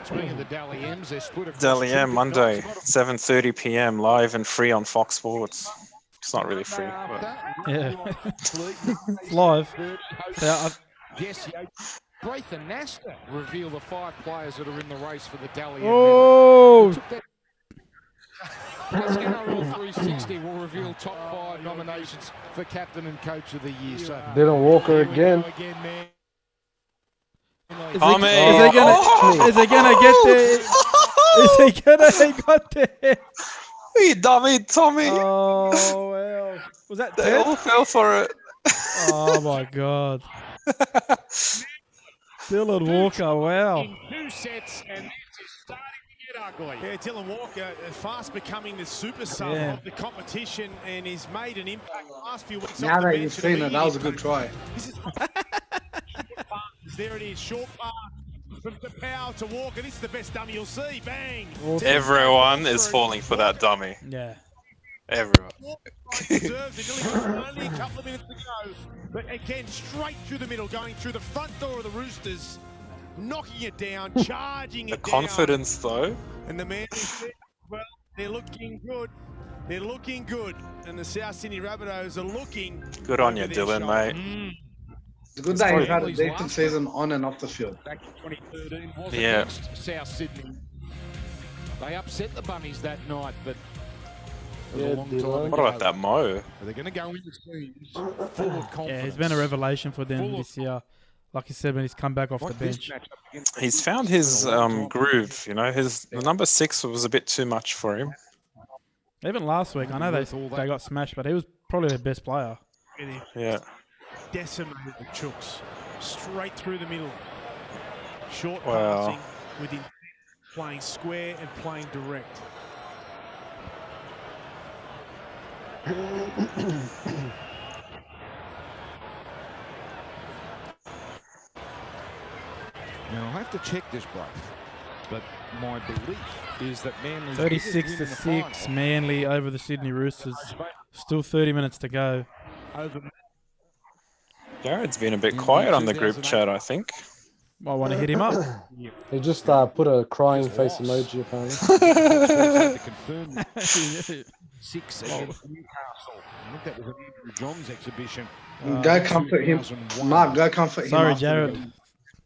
Speaking of the Dally M's, they're split across Dally two M big Monday, dogs. 7:30 p.m. live and free on Fox Sports. It's not really free, but Yeah. It's live. So, Yes, Braith and Nasta reveal the 5 players that are in the race for the Dally M. oh! Plus, NRL 360 will reveal top 5 nominations for captain and coach of the year. So Didn't Walker again. man. Is Tommy! he gonna get there? Is he gonna get there? You dummy, Tommy! Oh, well. Was that They 10? all fell for it. Oh, my God. Dylan Walker, wow. In 2 sets, and this is starting to get ugly. Yeah, Dylan Walker fast becoming the super sub Yeah. of the competition and has made an impact the last few weeks. Now off the that bench you've and seen it, that was a good immediately- try. This is there it is, short pass from the power to Walker. This is the best dummy you'll see. Bang! Everyone is falling for that dummy. Yeah. Everyone. Walker deserves it. Only a couple of minutes to go, but again, straight through the middle, going through the front door of the Roosters, knocking it down, charging The it down. confidence, though. And the man said, well, they're looking good. They're looking good. And the South Sydney Rabbitohs are looking Good on you, over their Dylan, shoulder. mate. It's good that he's had a decent season on and off the field. Back in 2013 was Yeah. against South Sydney. They upset the Bunnies that night, but it was Yeah, a long time Dylan. What ago. about that Mo? They're going to go into series full of confidence. Yeah, he's been a revelation for them Full of- this year. Like you said, when he's come back off the Like this bench. matchup against He's the found Roosters, his been a long time. groove, you know. The number 6 was a bit too much for him. Even last week, I know they got smashed, but he was probably their best player. Yeah. Decimated the Chooks. Straight through the middle. Short Wow. passing with intent, playing square and playing direct. Now, I'll have to check this, Braith, but my belief is that Manly's 36-6, Manly over the Sydney Roosters. Still 30 minutes to go. Over Jared's been a bit quiet on the group chat, I think. I want to hit him up. He just put a crying face emoji apparently. to confirm 6 against Newcastle. I think that was an Andrew Johns exhibition. Go comfort him. 2001. Mark, go comfort him. Sorry, after the Jared. game.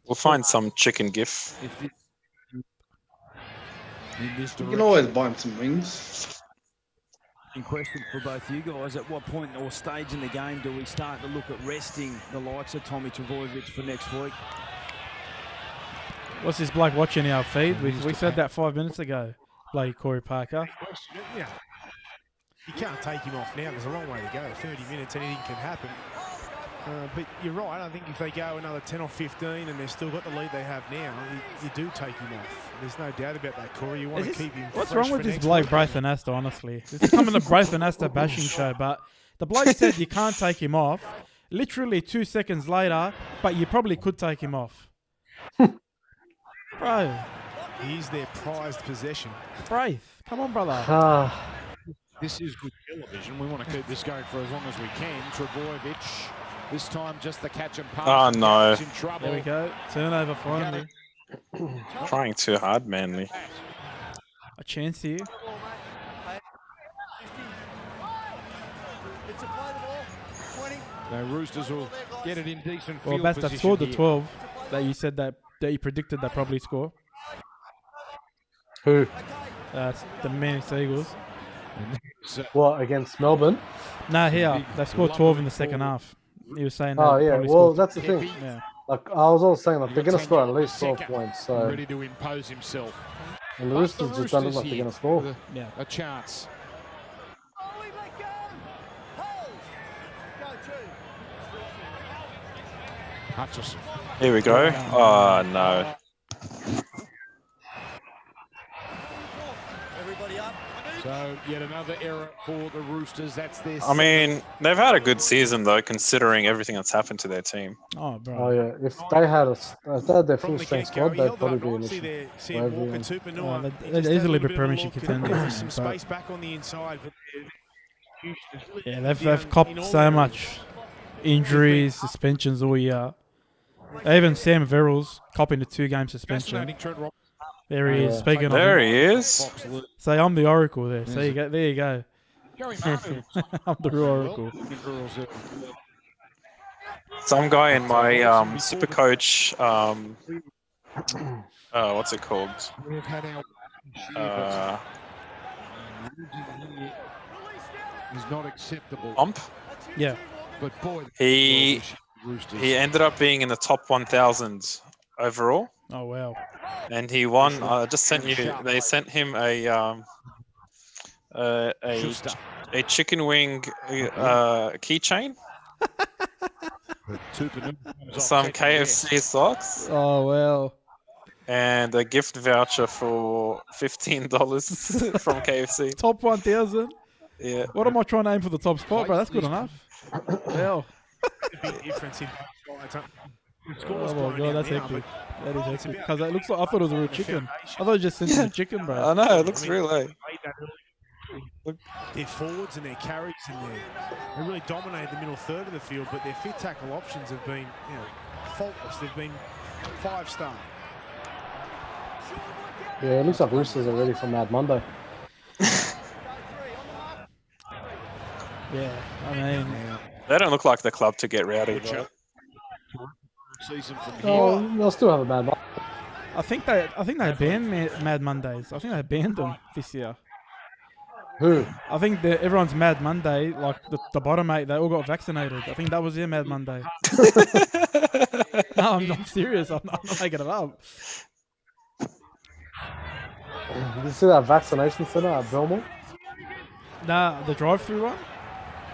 We'll find some chicken gif. If this, in this You direction. can always buy him some wings. In question for both you guys, at what point or stage in the game do we start to look at resting the likes of Tommy Trbojevic for next week? What's this bloke watching our feed? We said that 5 minutes ago. Bloke Corey Parker. Yeah. You can't take him off now. There's a long way to go. 30 minutes, anything can happen. But you're right. I think if they go another 10 or 15 and they've still got the lead they have now, you do take him off. There's no doubt about that, Corey. You want to keep him What's fresh wrong with for this next bloke, week. Braithen Astor, honestly? This is coming the Braithen Astor bashing show, but the bloke said you can't take him off. Literally 2 seconds later, but you probably could take him off. Bro. He's their prized possession. Braith, come on, brother. This is good television. We want to keep this going for as long as we can. Trebojevic, this time just the catch and pass. Oh, no. He's in trouble. There we go. Turnover finally. Trying too hard, Manly. A chance here. The Roosters will get it in decent Well, field Bats, they've position scored the here. 12 that you said that you predicted they'd probably score. Who? That's the Manly Seagulls. What, against Melbourne? Nah, here. They scored 12 in the second half. He was saying Oh, they'd yeah. probably Well, score. that's the thing. Yeah. Like, I was always saying, like, they're going to score at least 12 points. So, Ready to impose himself. and the Roosters just don't look like they're going to score. Yeah. A chance. Hutchison. Here we go. Oh, no. So yet another error for the Roosters. That's their. I mean, they've had a good season, though, considering everything that's happened to their team. Oh, bro. Oh, yeah. If they had their full From the strength get-go, squad, he they'd held probably that be up in nicely issue. there. See for him walk everyone. and Tupanua. They'd He just had easily a be little bit of a premiership look, contenders, some but- space back on the inside. But Yeah, they've copped so much injuries, suspensions all year. Even Sam Verrills copping a 2-game suspension. Fascinating Trent Robinson. There he is. Yeah. Speaking There of him. he is. Say, I'm the Oracle there. So there you go. Joey Manu. I'm the real Oracle. Some guy in my super coach, what's it called? We've had our is not acceptable. Ump. Yeah. But boy, He ended up being in the top 1,000 overall, Oh, wow. and he won. I just sent you. They sent him a chicken wing keychain, some KFC socks, Oh, well. and a gift voucher for $15 from KFC. Top 1,000. Yeah. What am I trying to aim for the top spot, bro? That's good enough. Well. big difference in both sides. Oh, my God. That's hectic. That is hectic. Because it looks like I thought it was a real chicken. I thought it just sent him a chicken, bro. I know, it looks real, eh? Their forwards and their carries and they really dominated the middle third of the field, but their fit tackle options have been faultless. They've been 5-star. Yeah, it looks like Roosters are ready for Mad Monday. Yeah, I mean, They don't look like the club to get rowdy, though. Season from Oh, they'll still have a Mad Monday. I think they banned Mad Mondays. I think they banned them this year. Who? I think everyone's Mad Monday, like the bottom 8, they all got vaccinated. I think that was their Mad Monday. No, I'm serious. I'm not making it up. Did you see that vaccination center at Belmore? Nah, the drive-through one?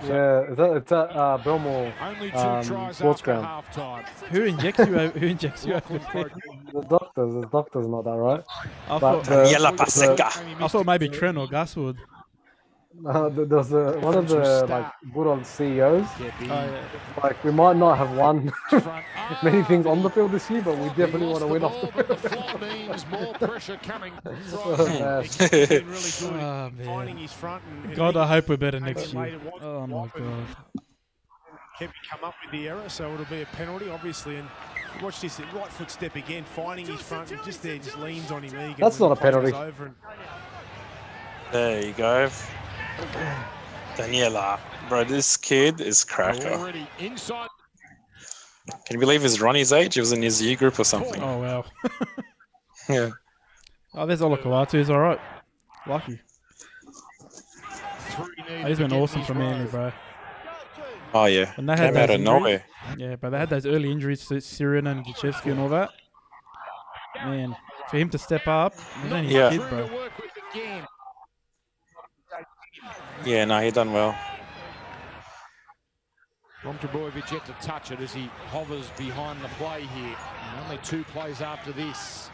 Yeah, it's at Belmore only 2 tries sports after ground. half-time. Who injects you? Who injects you? Over there? The doctor's not that right. I But thought, Yella Paseka. I thought maybe Trent or Gus would. There's one of the like good old CEOs. Oh, yeah. Like we might not have won many things on the field this year, but we definitely want to win off the The field. flop means more pressure coming. Yeah. He's been really good Oh, at man. finding his front. And God, I hope we're better Maybe next later year. was Oh my wide, God. Kept come up with the error, so it'll be a penalty, obviously. And watch this right foot step again, finding his front, and just leans on him. Egan That's when not the a play goes penalty. over and- There you go. Daniela. Bro, this kid is cracker. Already inside. Can you believe he's Ronnie's age? He was in his year group or something. Oh wow. Yeah. Oh, there's Olakawatu. He's all right. Lucky. Oh, he's been awesome for Manly, bro. Oh, yeah. When they had Came out those of nowhere. injuries, yeah, but they had those early injuries to Sirin and Gichevsky and all that. Man, for him to step up, he's only Yeah. a kid, bro. Yeah, no, he done well. Tom Trbojevic yet to touch it as he hovers behind the play here. And only 2 plays after this.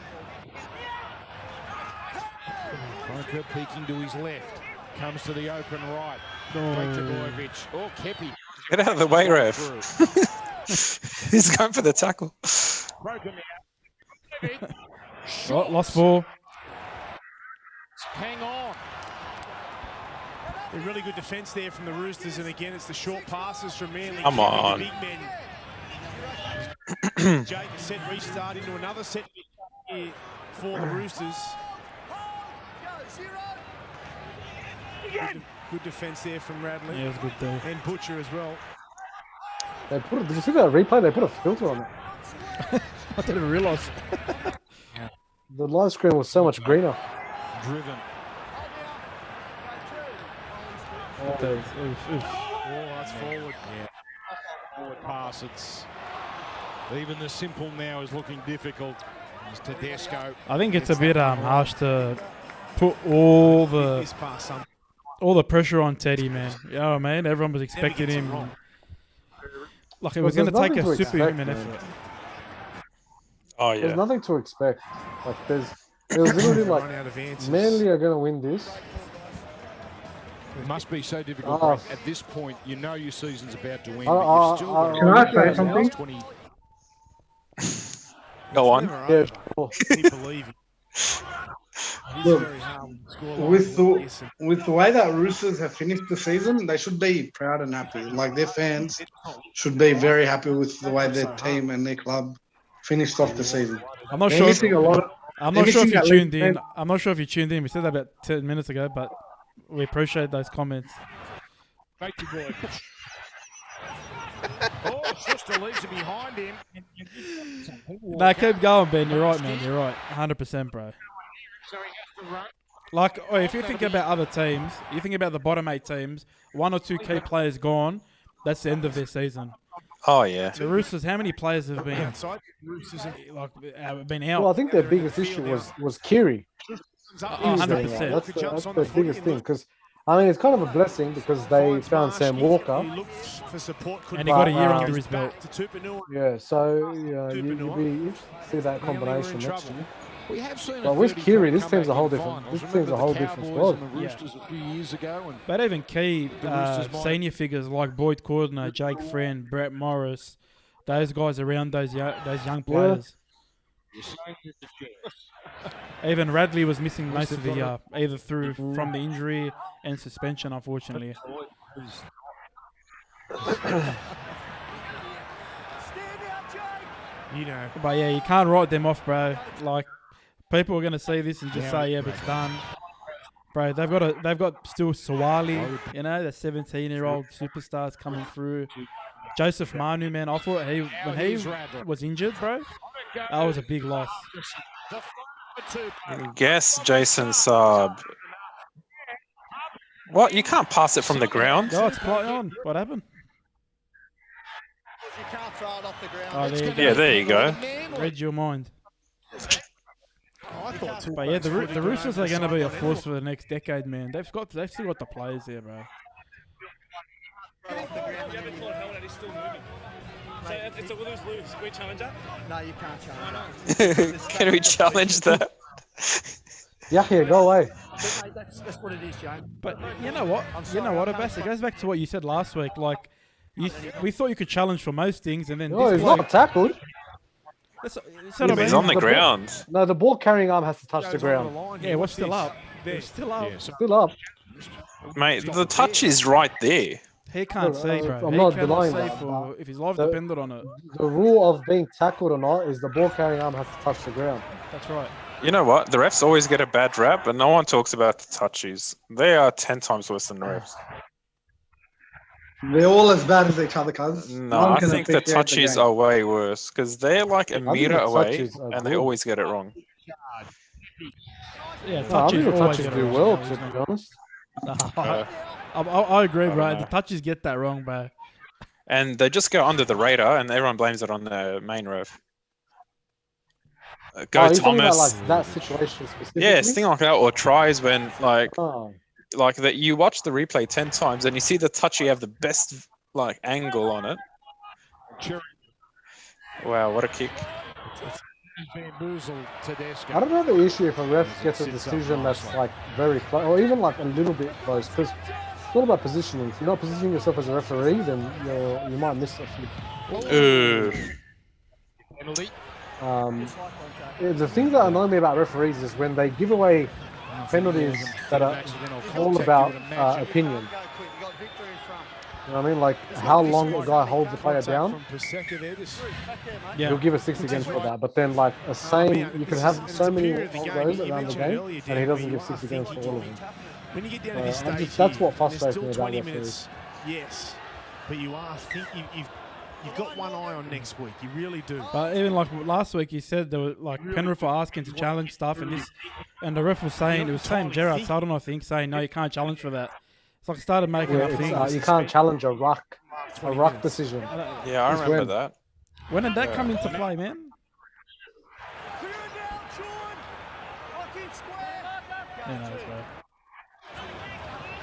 Broker peeking to his left. Comes to the open right. Trbojevic. Oh, Kepi. Get out of the way, ref. He's going for the tackle. Lost ball. Hang on. A really good defence there from the Roosters, and again, it's the short passes from Manly. Come on. Big men. Jake, a set restart into another set here for the Roosters. Good defence there from Radley. Yeah, it was good though. And Butcher as well. Did you see that replay? They put a filter on it. I didn't even realise. The live screen was so much greener. Driven. Oh, that's forward. Yeah. Forward pass. It's even the simple now is looking difficult. It's Tedesco. I think it's a bit harsh to put all the pressure on Teddy, man. You know what I mean? Everyone was expecting him. Like it was going to take a superhuman effort. Oh yeah. There's nothing to expect. Like there was literally like Manly are going to win this. It must be so difficult. At this point, you know your season's about to win. Can I say something? Go on. Yeah, sure. Look, with the way that Roosters have finished the season, they should be proud and happy. Like their fans should be very happy with the way their team and their club finished off the season. I'm not sure. I'm not sure if you tuned in. I'm not sure if you tuned in. We said that about 10 minutes ago, but we appreciate those comments. Thank you, boy. Oh, Schuster leaves it behind him. No, keep going, Ben. You're right, man. You're right. 100%, bro. Like, if you think about other teams, you think about the bottom 8 teams, 1 or 2 key players gone, that's the end of their season. Oh, yeah. The Roosters, how many players have been been out? Well, I think their biggest issue was Kiri. 100%. That's the biggest thing. Because, I mean, it's kind of a blessing because they found Sam Walker. And he got a year under his belt. Yeah, so you'll be interested to see that combination next year. We have seen but with Kiri, this team's a whole different. This team's a whole different squad. Roosters a few years ago, but even key senior figures like Boyd Cordner, Jake Friend, Brett Morris, those guys around those young players. Even Radley was missing most of the either from the injury and suspension, unfortunately. But yeah, you can't write them off, bro. Like. People are going to see this and just say, yeah, but it's done. Bro, they've got still Sawali, you know, the 17-year-old superstars coming through. Joseph Manu, man, I thought when he was injured, bro, that was a big loss. Guess Jason Saab. What? You can't pass it from the ground? No, it's play on. What happened? You can't throw it off the ground. Oh, there you go. Read your mind. But yeah, the Roosters are going to be a force for the next decade, man. They've still got the players there, bro. So it's a lose-lose. Can we challenge that? No, you can't challenge that. Can we challenge that? Yeah, go away. But, mate, that's what it is, James. But you know what? Abbas? It goes back to what you said last week. Like, we thought you could challenge for most things, and then he's not tackled. He's on the ground. No, the ball carrying arm has to touch the ground. Yeah, what's still up? It's still up. Still up. Mate, the touch is right there. He can't see, bro. I'm not denying that. If his life depended on it. The rule of being tackled or not is the ball carrying arm has to touch the ground. That's right. You know what? The refs always get a bad rap, but no one talks about the touchies. They are 10 times worse than the refs. They're all as bad as each other, cuz. No, I think the touchies are way worse because they're like a meter away and they always get it wrong. Yeah, touchies do well, to be honest. I agree, bro. The touchies get that wrong, bro. And they just go under the radar and everyone blames it on the main ref. go you're talking about Thomas. like that situation specifically? Yeah, it's thing like that, or tries when like Oh. like that you watch the replay 10 times and you see the touch, you have the best like angle on it. Wow, what a kick. I don't have an issue if a ref gets a decision that's like very close, or even like a little bit close, because it's all about positioning. If you're not positioning yourself as a referee, then you might miss a few. The thing that annoys me about referees is when they give away penalties that are all about opinion. You know what I mean? Like how long a guy holds the player down, he'll give a 6 against for that. But then like a same, you can have so many of those around the game, and he doesn't give 6 against for all of them. When you get down to this stage, that's what frustrates me about referees. Yes, but you've got one eye on next week. You really do. But even like last week, he said there were like Penrith were asking to challenge stuff, and the ref was saying Gerard Sutton, I think, saying no, you can't challenge for that. It's like started making up things. You can't challenge a ruck decision. Yeah, I remember that. When did that come into play, man?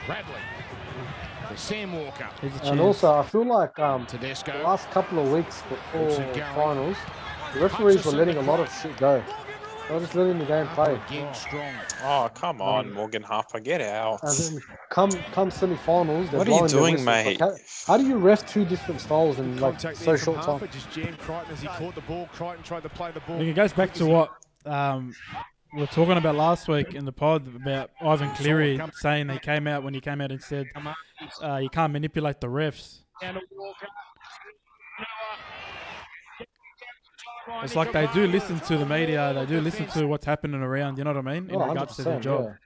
Bradley for Sam Walker. And also, I feel like the last couple of weeks before finals, the referees were letting a lot of shit go. They were just letting the game play. Oh, come on, Morgan Harper, get out. And then come semi-finals, what are you doing, mate? Like, how do you ref 2 different styles in like so short time? Just jammed Crichton as he caught the ball. Crichton tried to play the ball. It goes back to what we were talking about last week in the pod about Ivan Cleary saying when he came out and said you can't manipulate the refs. It's like they do listen to the media, they do listen to what's happening around, you know what I mean? In regards to their job.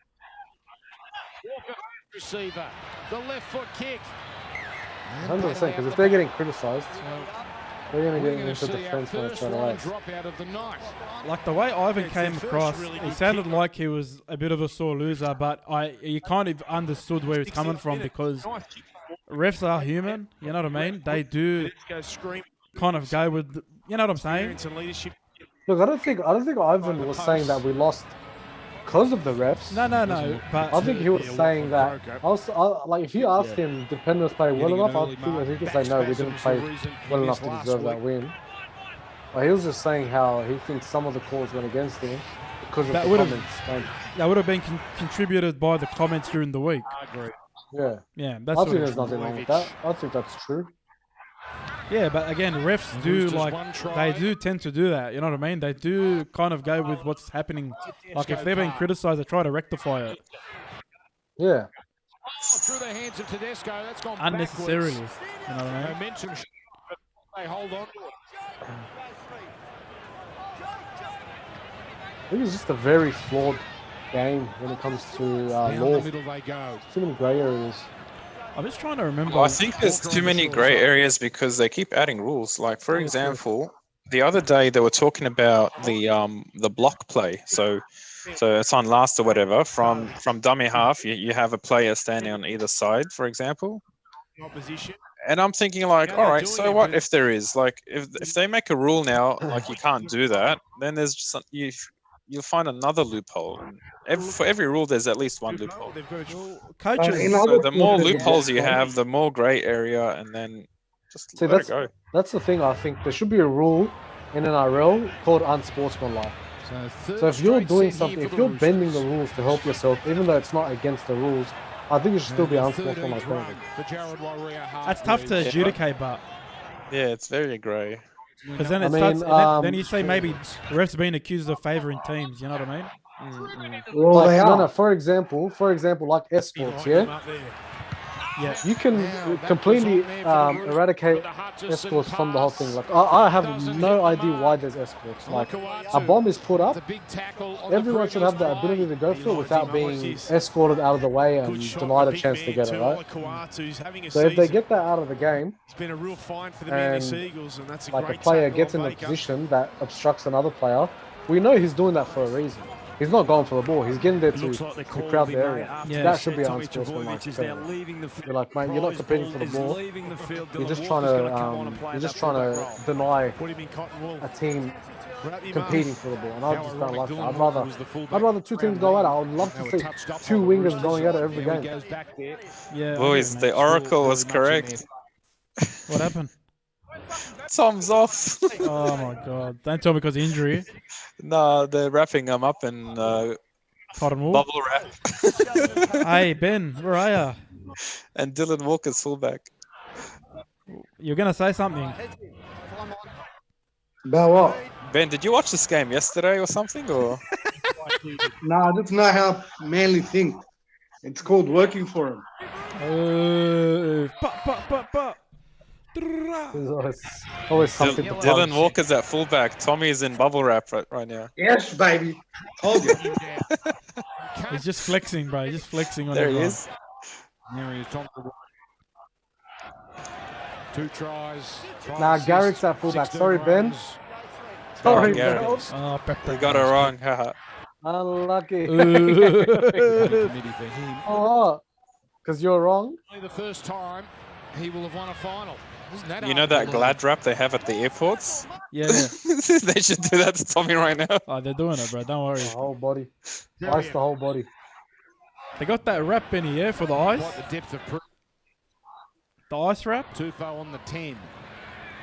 Receiver, the left foot kick. 100%, because if they're getting criticised, they're going to get into defence straight away. Like the way Ivan came across, he sounded like he was a bit of a sore loser, but you kind of understood where he's coming from because refs are human, you know what I mean? They do kind of go with, you know what I'm saying? Look, I don't think Ivan was saying that we lost because of the refs. No. But I think he was saying that. Like, if you asked him, did Penrith play well enough? I think he could say no, we didn't play well enough to deserve that win. But he was just saying how he thinks some of the calls went against him because of the comments. That would have been contributed by the comments during the week. I agree. Yeah. Yeah, I think there's nothing wrong with that. I think that's true. Yeah, but again, refs they do tend to do that. You know what I mean? They do kind of go with what's happening. Like if they're being criticised, they try to rectify it. Yeah. Through the hands of Tedesco, that's gone unnecessarily. Backwards. You know what I mean? Momentum, they hold on to it. I think it's just a very flawed game when it comes to law. The middle they go. Too many grey areas. I'm just trying to remember. Well, I think there's too many grey areas because they keep adding rules. Like, for example, the other day they were talking about the block play. So it's on last or whatever. From dummy half, you have a player standing on either side, for example. And I'm thinking like, all right, so what if there is like if they make a rule now like you can't do that, then there's just you'll find another loophole. For every rule, there's at least one loophole. Coaches, so the more loopholes you have, the more grey area, and then just let it go. That's the thing. I think there should be a rule in NRL called unsportsmanlike. So if you're doing something, if you're bending the rules to help yourself, even though it's not against the rules, I think it should still be unsportsmanlike. That's tough to adjudicate, but yeah, it's very grey. Because then then you say maybe the refs are being accused of favouring teams. You know what I mean? Well, like, for example, like escorts, yeah. Yeah, you can completely eradicate escorts from the whole thing. Like, I have no idea why there's escorts. Like, a bomb is put up, everyone should have the ability to go for it without being escorted out of the way and denied a chance to get it, right? So if they get that out of the game, and like a player gets in a position that obstructs another player, we know he's doing that for a reason. He's not going for the ball. He's getting there to Like crowd the area. Yeah. That should be an unsportsmanlike. You're like, mate, you're not competing for the ball. You're just trying to deny a team competing for the ball, and I just don't like that. I'd rather two teams go at it. I would love to see two wingers going at it every game. Yeah. Boys, the Oracle was correct. What happened? Tom's off. Oh my god! Don't tell me because of injury. No, they're wrapping him up in Cotton wool. bubble wrap. Hey Ben, where are ya? And Dylan Walker's fullback. You're gonna say something. About what? Ben, did you watch this game yesterday or something? Or Nah, that's not how Manly think. It's called working for him. There's always something to Dylan Walker's at fullback. Tommy's in bubble wrap right now. Yes, baby. Told you. He's just flexing, bro. He's just flexing on There everyone. he is. There he is, Tom. 2 tries. Nah, Garrick's at fullback. Sorry, Ben. Sorry, Garrick. Ben. Oh, Pepper. You got it wrong. Haha. Unlucky. Oh, because you're wrong. The first time he will have won a final. Isn't that You know that glad wrap they have at the airports? Yeah. They should do that to Tommy right now. Oh, they're doing it, bro. Don't worry. The whole body. Ice the whole body. They got that wrap, Benny, yeah, for the ice. What the depth of proof. The ice wrap. Tupou on the 10.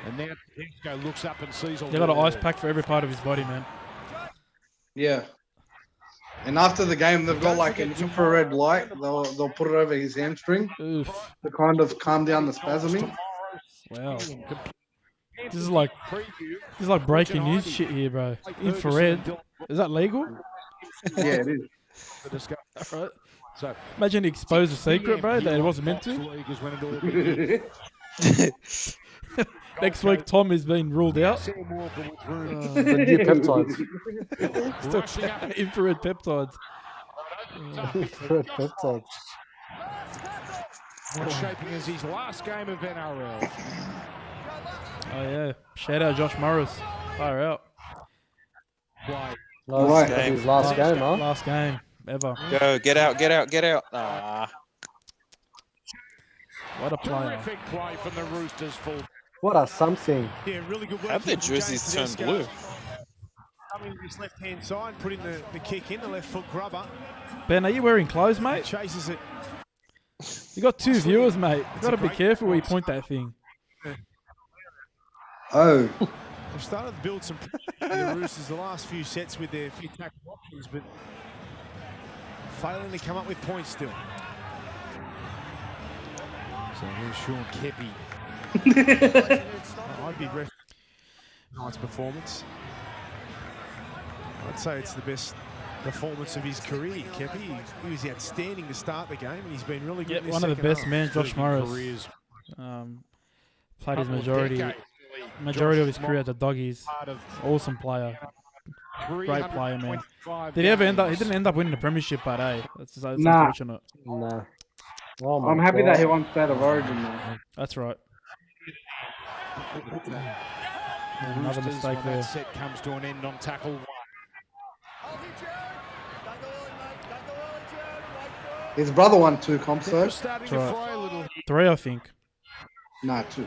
And now Tedesco looks up and sees all They got an ice pack for every part of his body, man. Yeah. And after the game, they've got like an infrared light. They'll put it over his hamstring Oof. to kind of calm down the spasming. Wow. This is like breaking news shit here, bro. Infrared. Is that legal? Yeah, it is. Right. So imagine he exposed a secret, bro, that it wasn't meant to. Next week, Tom is being ruled out. The new peptides. Infrared peptides. Infrared peptides. What's shaping as his last game of NRL. Oh, yeah. Shout out Josh Morris. Fire out. His last game, huh? Last game ever. Go, get out, get out, get out. Ah. What a player. Terrific play from the Roosters full. What a something. Yeah, really good work. Have their jerseys turned blue? Coming to his left-hand side, putting the kick in, the left foot grubber. Ben, are you wearing clothes, mate? Chases it. You got 2 viewers, mate. You got to be careful where you point that thing. Oh. They've started to build some pressure in the Roosters the last few sets with their few tackle options, but failing to come up with points still. So here's Sean Keppie. I'd be nice performance. I'd say it's the best performance of his career, Keppie. He was outstanding to start the game, and he's been really good. Yeah, one of the best men, Josh Morris. Played his majority of his career at the Doggies. Awesome player. Great player, man. Did he ever end up? He didn't end up winning the premiership, but hey, that's unfortunate. Nah. Oh I'm happy that he won State of Origin, though. That's right. Another Roosters, mistake when there. that set comes to an end on tackle 1. His brother won 2 comps, though. Starting That's to right. fry a little. 3, I think. Nah, 2.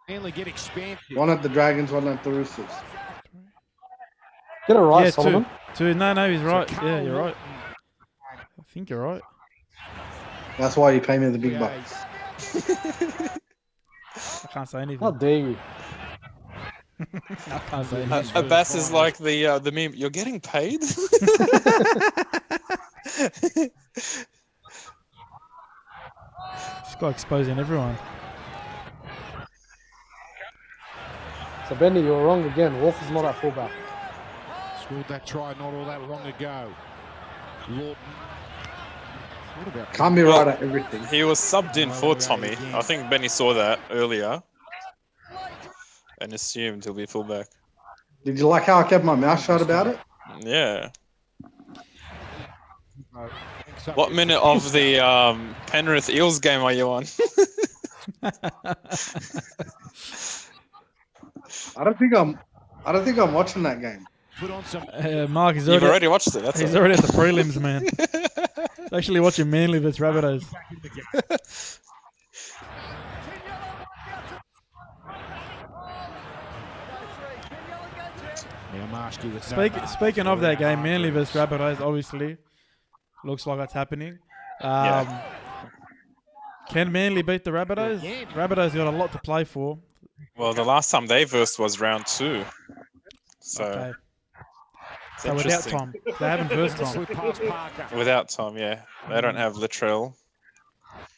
Manly get expansive. One at the Dragons, one at the Roosters. Get it right, Yeah, Solomon. 2. No, he's right. Yeah, you're right. I think you're right. That's why you pay me the big bucks. I can't say anything. How dare you? I can't say anything. Abbas is like the meme. You're getting paid? This guy exposing everyone. So, Benny, you're wrong again. Walker's not at fullback. Scored that try not all that long ago. Lawton. What about Can't be right at everything. He was subbed in for Tommy. I think Benny saw that earlier and assumed he'll be fullback. Did you like how I kept my mouth shut about it? Yeah. What minute of the Penrith Eels game are you on? I don't think I'm watching that game. put on some. Mark, he's You've already watched it. He's already at the prelims, man. He's actually watching Manly vs Rabbitohs. Speaking of that game, Manly vs Rabbitohs, obviously looks like it's happening. Can Manly beat the Rabbitohs? Rabbitohs got a lot to play for. Well, the last time they versed was round 2. So, okay. So without Tom, they haven't versed Tom. Without Tom, yeah, they don't have Latrell.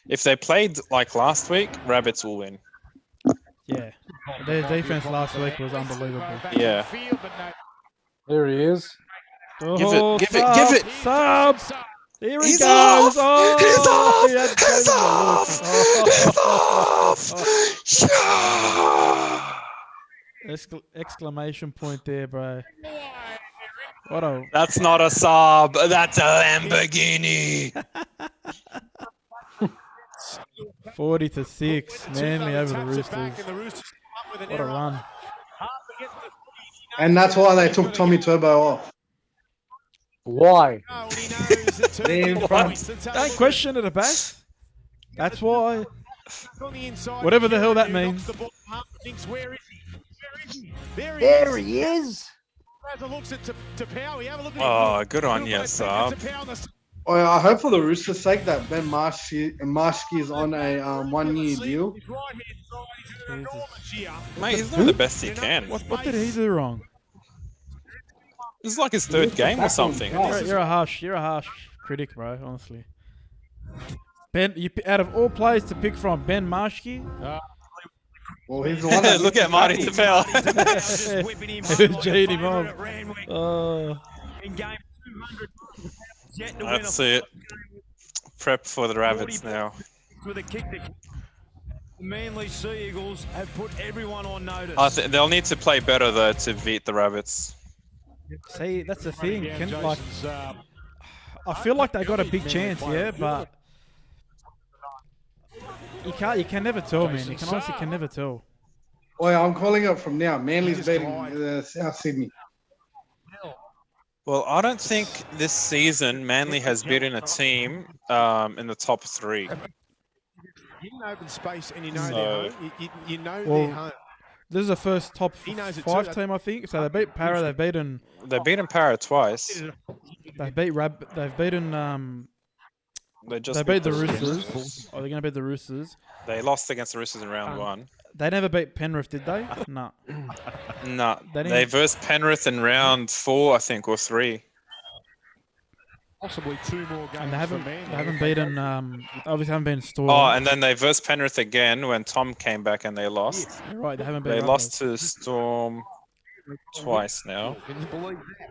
If they played like last week, Rabbits will win. Yeah, their defense last week was unbelievable. Yeah. There he is. Oh, give it. Sub. Here he He's goes. Off. Oh, He's off. He's off. Exclamation point there, bro. What a... That's not a Saab. That's a Lamborghini. 40-6. Manly over the Roosters. What a run. And that's why they took Tommy Turbo off. Why? Don't question it, Abbas. That's why. Whatever the hell that means. There he is. Oh, good on you, Saab. Oh, I hope for the Roosters' sake that Ben Marshke is on a 1-year deal. Mate, he's doing the best he can. What did he do wrong? This is like his 3rd game or something. You're a harsh critic, bro. Honestly. Ben, out of all players to pick from, Ben Marshke. Well, he's the one that look at Marty Tapel. Who's G.D. him on? Let's see it. Prep for the Rabbits now. The Manly Sea Eagles have put everyone on notice. They'll need to play better though to beat the Rabbits. See, that's the thing. I feel like they got a big chance, yeah, but you can never tell, man. You honestly can never tell. Oh, yeah, I'm calling it from now. Manly's beating South Sydney. Well, I don't think this season Manly has beaten a team in the top 3. In open space, and you know they're home. You know they're home. This is the first top 5 team, I think. So they beat Para. They've beaten Para twice. They've beaten they beat the Roosters. Are they going to beat the Roosters? They lost against the Roosters in round 1. They never beat Penrith, did they? No. No. They versed Penrith in round 4, I think, or 3. Possibly 2 more games. And they haven't beaten. Obviously, haven't been Storm. Oh, and then they versed Penrith again when Tom came back and they lost. Yeah, you're right, they haven't been. They lost to Storm twice now. Can you believe that?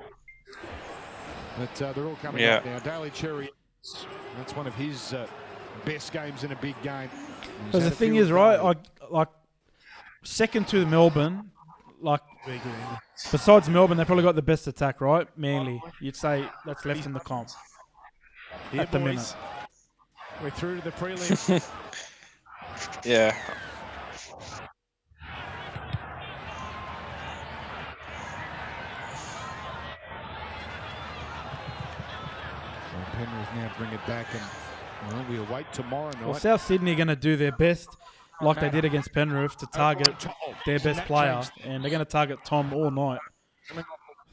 But they're all coming up now. Daly Cherry, that's one of his best games in a big game. Because the thing is, right, like second to Melbourne, like besides Melbourne, they probably got the best attack, right? Manly, you'd say that's left in the comp at the minute. We're through to the prelim. Yeah. So Penrith now bring it back, and well, we await tomorrow night. Well, South Sydney are going to do their best, like they did against Penrith, to target their best player, and they're going to target Tom all night. So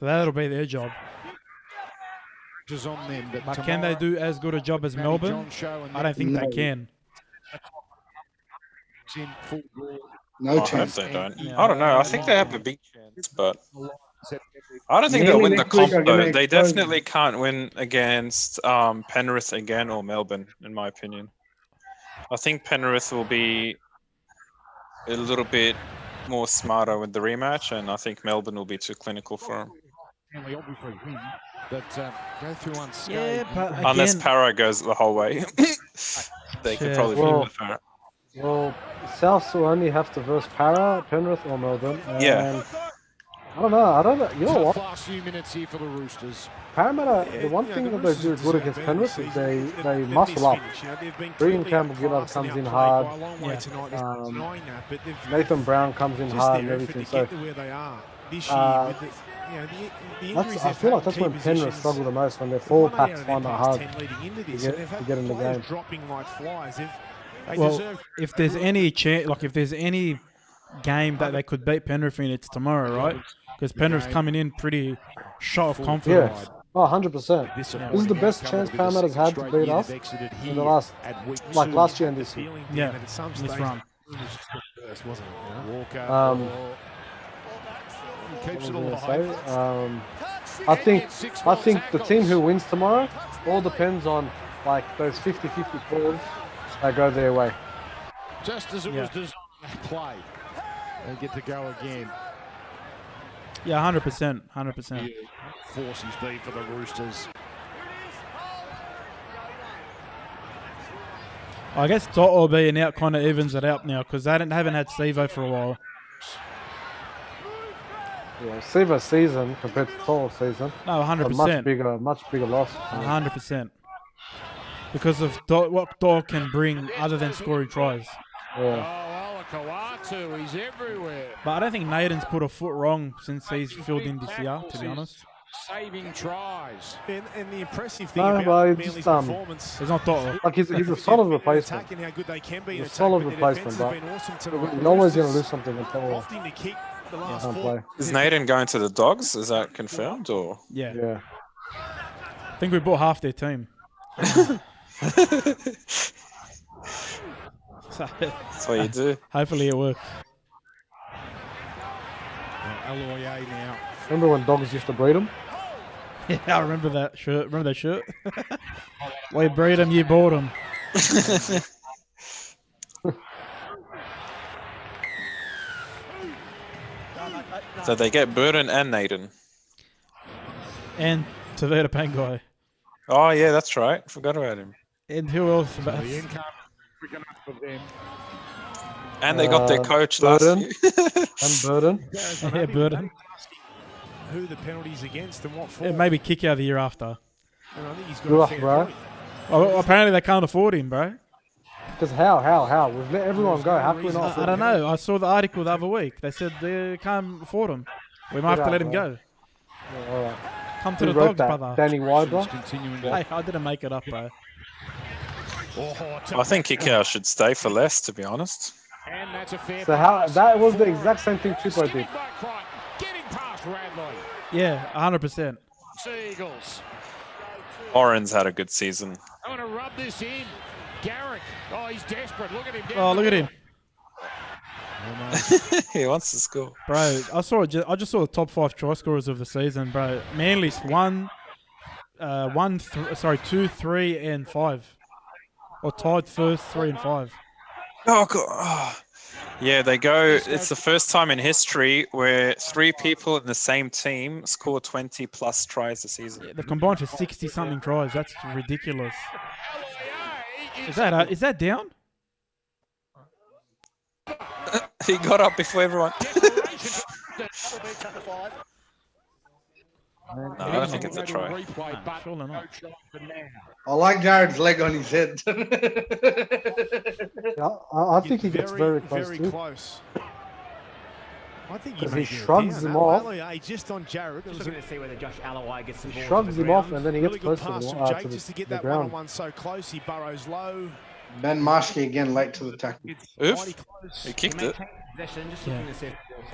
that'll be their job. On them, but can they do as good a job as Melbourne? I don't think they can. No chance. They don't. I don't know. I think they have a big chance, but I don't think they'll win the comp, though. They definitely can't win against Penrith again or Melbourne, in my opinion. I think Penrith will be a little bit more smarter with the rematch, and I think Melbourne will be too clinical for them. But go through unscathed. Yeah, but again, unless Para goes the whole way, they could probably beat the Para. Well, Souths will only have to verse Para, Penrith, or Melbourne. And Yeah. I don't know. You know what? Last few minutes here for the Roosters. Parramatta, the one thing that they do good against Penrith is they muscle up. Regan Campbell-Gillard comes in hard. Nathan Brown comes in hard and everything. So this year with the injuries. I feel like that's when Penrith struggle the most, when their forward packs find it hard to get in the game. Dropping like flies. If there's any chance, like if there's any game that they could beat Penrith in, it's tomorrow, right? Because Penrith's coming in pretty shot of confidence. Yeah. Oh, 100%. This is the best chance Parramatta's had to beat us in the last year and this year. Yeah, this run. I think the team who wins tomorrow all depends on like those 50-50 calls that go their way. Just as it was designed to play, they get to go again. Yeah, 100%, 100%. Force he's been for the Roosters. I guess Toto being out kind of evens it out now because they haven't had Stevo for a while. Yeah, Stevo's season compared to Toto's season. No, 100%. Much bigger loss. 100%. Because of what Toto can bring other than scoring tries. Yeah. Kawatu, he's everywhere. But I don't think Naden's put a foot wrong since he's filled in this year, to be honest. Saving tries. And the impressive thing about Manly's performance... He's not Toto. Like he's a solid replacement. How good they can be. He's a solid replacement, but you're always going to lose something until play. Is Naden going to the Dogs? Is that confirmed or? Yeah. I think we bought half their team. That's what you do. Hopefully it works. LOA now. Remember when Dogs used to breed them? Yeah, I remember that shirt. Remember that shirt? We breed them, you bought them. So they get Burden and Naden. And Tavita Pangai. Oh, yeah, that's right. Forgot about him. And who else? And they got their coach Burden. last year. And Burden. Yeah, Burden. Who the penalties against and what for? Yeah, maybe kick out the year after. And I think he's got a fair point. Well, apparently they can't afford him, bro. Because how? We've let everyone go. How can we not? I don't know. I saw the article the other week. They said they can't afford him. We might have to let him go. Yeah, all right. Come to the Dogs, brother. Danny Weidler. Hey, I didn't make it up, bro. I think Kikau should stay for less, to be honest. And that's a fair So that was the exact same thing Chupo did. Getting past Radley. Yeah, 100%. Seagulls. Oren's had a good season. I want to rub this in. Garrick. Oh, he's desperate. Look at him. Oh, look at him. He wants to score. Bro, I just saw the top 5 try scorers of the season, bro. Manly's 2, 3, and 5. Or tied first, 3 and 5. Oh, God. Oh. Yeah, they go. It's the first time in history where 3 people in the same team score 20 plus tries a season. Yeah, they've combined for 60-something tries. That's ridiculous. Is that down? He got up before everyone. No, I don't think it's a try. Surely not. I like Jared's leg on his head. I think he gets very close too. I think he shrugs him off. Just on Jared. Just looking to see whether Josh Alloway gets the ball. He shrugs him off and then he gets close to the ground. ground. So close, he burrows low. Ben Marshke again late to the tackle. Oof. He kicked it.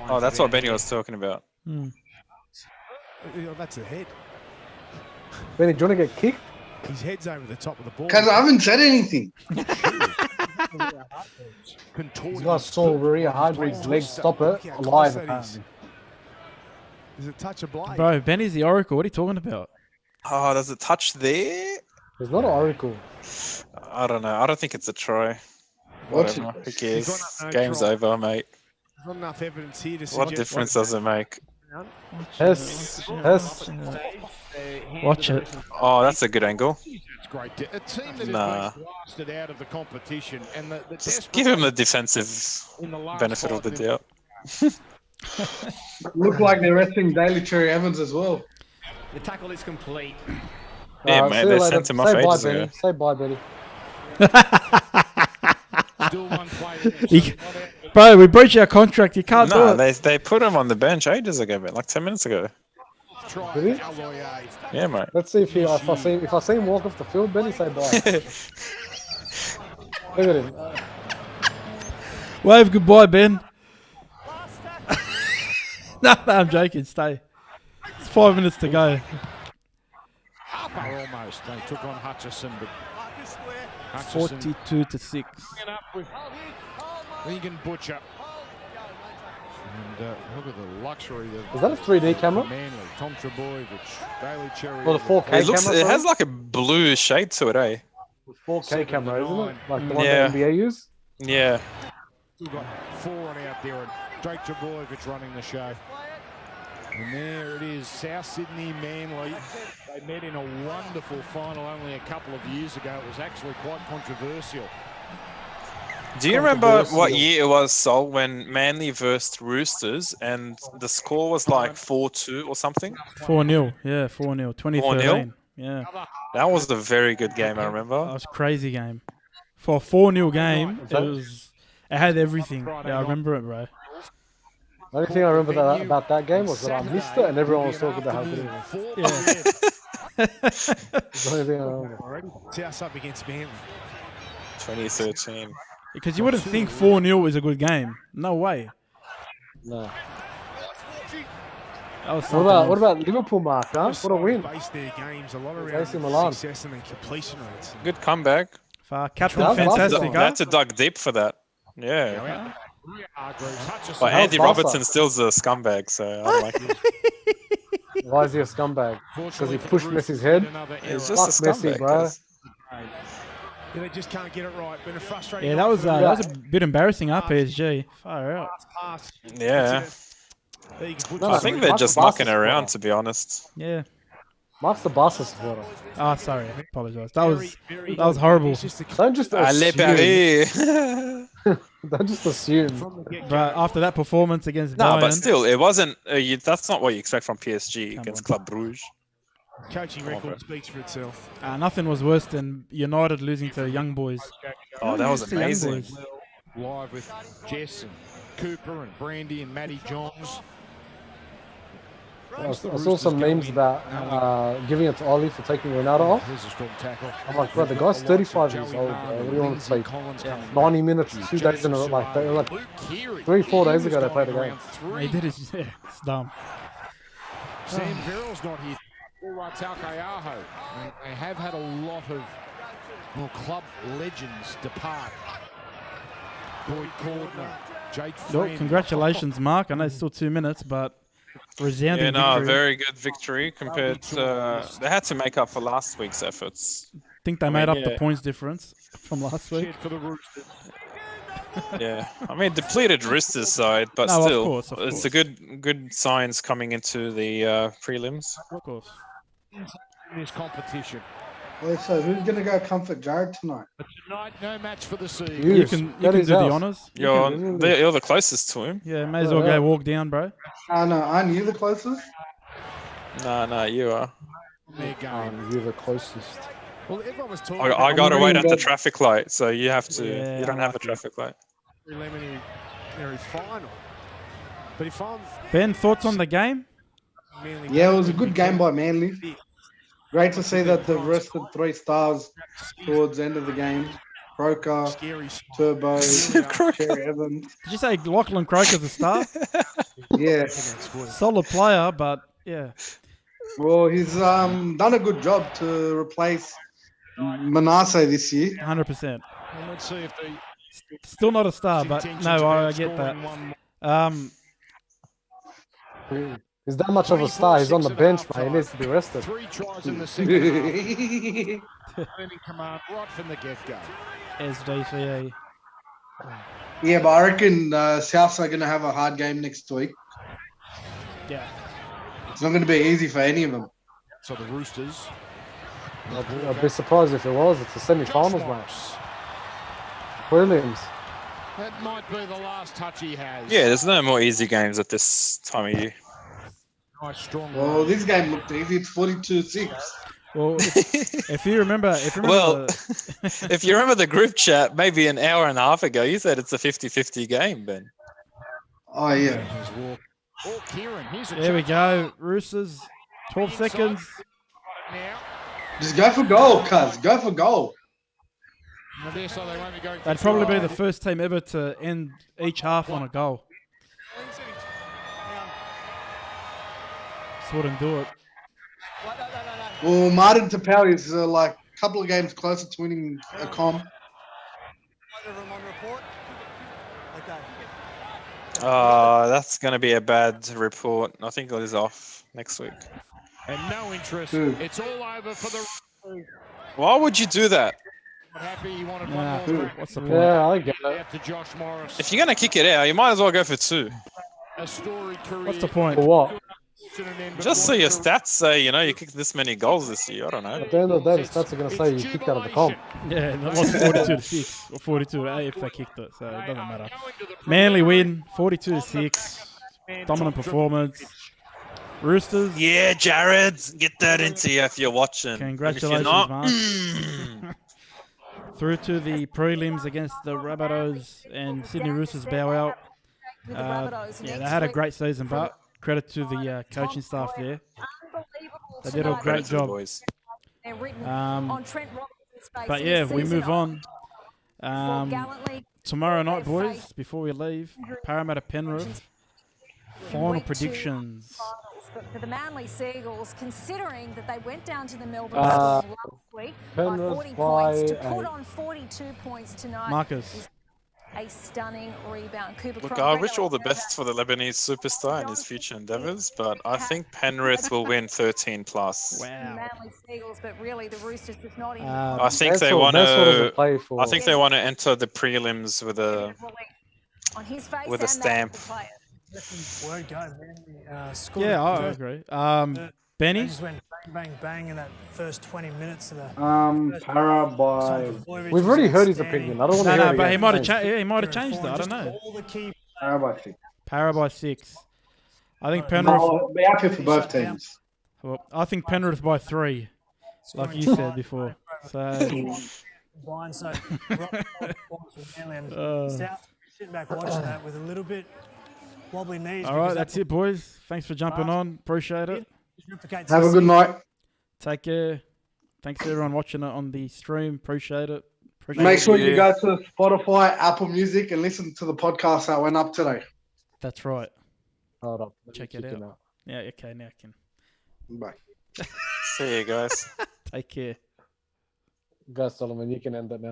Oh, that's what Benny was talking about. That's a head. Benny, do you want to get kicked? His head's over the top of the ball. Because I haven't said anything. He's got Saul Maria Hargreaves' leg stopper alive, apparently. Is it touch a blade? Bro, Benny's the Oracle. What are you talking about? Oh, does it touch there? There's not an Oracle. I don't know. I don't think it's a try. Whatever. Who cares? Game's over, mate. There's not enough evidence here to What difference does it make? Yes. Watch it. Oh, that's a good angle. It's great. A team that Nah. has been blasted out of the competition and the Just give him the defensive benefit of the doubt. Look like they're resting Daly Cherry Evans as well. The tackle is complete. Yeah, mate, they sent him off ages ago. Say bye, Benny. Bro, we breached our contract. You can't do No, it. they put him on the bench ages ago, man. Like 10 minutes ago. Did he? Yeah, mate. Let's see if I see him walk off the field, Benny, say bye. Look at him. Wave goodbye, Ben. No, I'm joking. Stay. It's 5 minutes to go. Almost. They took on Hutchison, but 42-6. Regan Butcher. And look at the luxury. Is that a 3D camera? Manly, Tom Trebojevic, Daly Cherry. Or the 4K camera? It has like a blue shade to it, eh? 4K camera, isn't it? Like the one Yeah. the NBA use? Yeah. We've got 4 on out there, and Jake Trebojevic running the show. And there it is, South Sydney Manly. They met in a wonderful final only a couple of years ago. It was actually quite controversial. Do you remember what year it was, Sol, when Manly versed Roosters and the score was like 4-2 or something? 4-0. Yeah, 4-0. 2013. Yeah. That was a very good game, I remember. That was a crazy game. For a 4-0 game, it had everything. Yeah, I remember it, bro. The only thing I remember about that game was that I missed it and everyone was talking about how good it was. Yeah. That's the only thing I remember. South up against Manly. 2013. Because you wouldn't think 4-0 is a good game. No way. No. That was What about Liverpool, Mark? Huh? What a win. Base their games a lot around AC Milan. success and then completion rates. Good comeback. Captain That was Fantastic, awesome. They had to dug deep for that. Yeah. Hutchison. But Andy That was Robertson still's a scumbag, so I don't like him. Why is he a scumbag? Because he pushed Messi's head? He's Fuck just a Messi, scumbag. bro. 'cause- Yeah, they just can't get it right. Been a frustrating. Yeah, that was a bit embarrassing, PSG. Far out. Yeah. No, I think they're Mark's just the Barca mucking around, supporter. to be honest. Yeah. Mark's the Barca supporter. Ah, sorry. I apologise. That was horrible. Don't just Allez, assume. Paris! Don't just assume. But after that performance against No, Bayern, but still, it wasn't. That's not what you expect from PSG against Club Brugge. Coaching record speaks for itself. nothing was worse than United losing to Young Boys. Oh, that was To Young amazing. Boys. Live with Jess and Cooper and Brandy and Matty Johns. I saw some memes about giving it to Ollie for taking Ronaldo off. Here's a strong tackle. I'm like, bro, the guy's 35 years old, bro. What do you want to say? 90 minutes, 2 days in a row. Like 3-4 days ago, they played a game. He did it. Yeah, it's dumb. Sam Verrill's not here. Or Talcayaho. They have had a lot of club legends depart. Boyd Cordner, Jake Well, Friend. congratulations, Mark. I know it's still 2 minutes, but resounding Yeah, no, victory. very good victory compared to. They had to make up for last week's efforts. I think they made up the points difference from last week. For the Roosters. Yeah, I mean depleted Roosters side, but No, of still, course, of it's a good signs coming into the prelims. Of course. In this competition. Wait, so who's gonna go comfort Jared tonight? But tonight, no match for the season. You can do the honours. You're the closest to him. Yeah, may as well go walk down, bro. No, aren't you the closest? No, you are. You're the closest. Well, everyone was talking. I gotta wait at the God. traffic light, so you have to. Yeah, you don't have a traffic light. Preliminary final. But if I'm Ben, thoughts on the game? Manly, Yeah, it was a good game by Manly. Great to see that they've rested 3 stars towards the end of the game. Croker, scary. Turbo, Cherry Evans. Did you say Lachlan Croker's a star? Yeah. Solid player, but yeah. Well, he's done a good job to replace Manasseh this year. 100%. Well, let's see if they. Still not a star, but no, I get that. He's that much of a star. He's on the bench, man. He needs to be rested. 3 tries in the second half. In command right from the get-go. SDCE. Yeah, but I reckon Souths are going to have a hard game next week. Yeah. It's not going to be easy for any of them. So the Roosters. I'd be surprised if it was. It's the semi-finals, man. Williams. That might be the last touch he has. Yeah, there's no more easy games at this time of year. Nice strong. Well, this game looked easy. It's 42-6. Well, if you remember, Well, if you remember the group chat, maybe an hour and a half ago, you said it's a 50-50 game, Ben. Oh, yeah. There we go. Roosters, 12 seconds. Just go for goal, cuz. Go for goal. They'd probably be the first team ever to end each half on a goal. Just wouldn't do it. Well, Martin Tapau is like a couple of games closer to winning a comp. That's going to be a bad report. I think it is off next week. And no interest. It's all over for the. Why would you do that? Happy he wanted What's the point? Yeah, I get it. To Josh Morris. If you're going to kick it out, you might as well go for 2. A storied career. What's the point? For what? Just so your stats say, you kicked this many goals this year. I don't know. At the end of the day, the stats are going to say you kicked out of the comp. Yeah, that was 42-6 or 42-8 if they kicked it, so it doesn't matter. Manly win, 42-6. Dominant performance. Roosters. Yeah, Jared, get that into you if you're watching. Congratulations, Mark. Through to the prelims against the Rabbitohs and Sydney Roosters bow out. They had a great season, but credit to the coaching staff there. They did a great job. But yeah, we move on. Tomorrow night, boys, before we leave, Parramatta Penrith. Final predictions. But for the Manly Seagulls, considering that they went down to the Melbourne last week by 40 points to put on 42 points tonight. Marcus. A stunning rebound. Look, I wish all the best for the Lebanese superstar in his future endeavours, but I think Penrith will win 13 plus. Wow. Manly Seagulls, but really the Roosters just not in. I think they want to. I think they want to enter the prelims with a stamp. Won't go, man. Yeah, I agree. Benny? They just went bang, bang, bang in that first 20 minutes of the. Para by. We've already heard his opinion. I don't want to hear it but again. he might have changed it. I don't know. Para by 6. Para by 6. I think Penrith. I'll be happy for both teams. Well, I think Penrith by 3, like you said before. So. South sitting back watching that with a little bit wobbly knees. All right, that's it, boys. Thanks for jumping on. Appreciate it. Have a good night. Take care. Thanks to everyone watching it on the stream. Appreciate it. Make sure you go to Spotify, Apple Music, and listen to the podcast that went up today. That's right. Hold up. Check it out. Yeah, okay, now I can. Bye. See you guys. Take care. Guys, Solomon, you can end it now.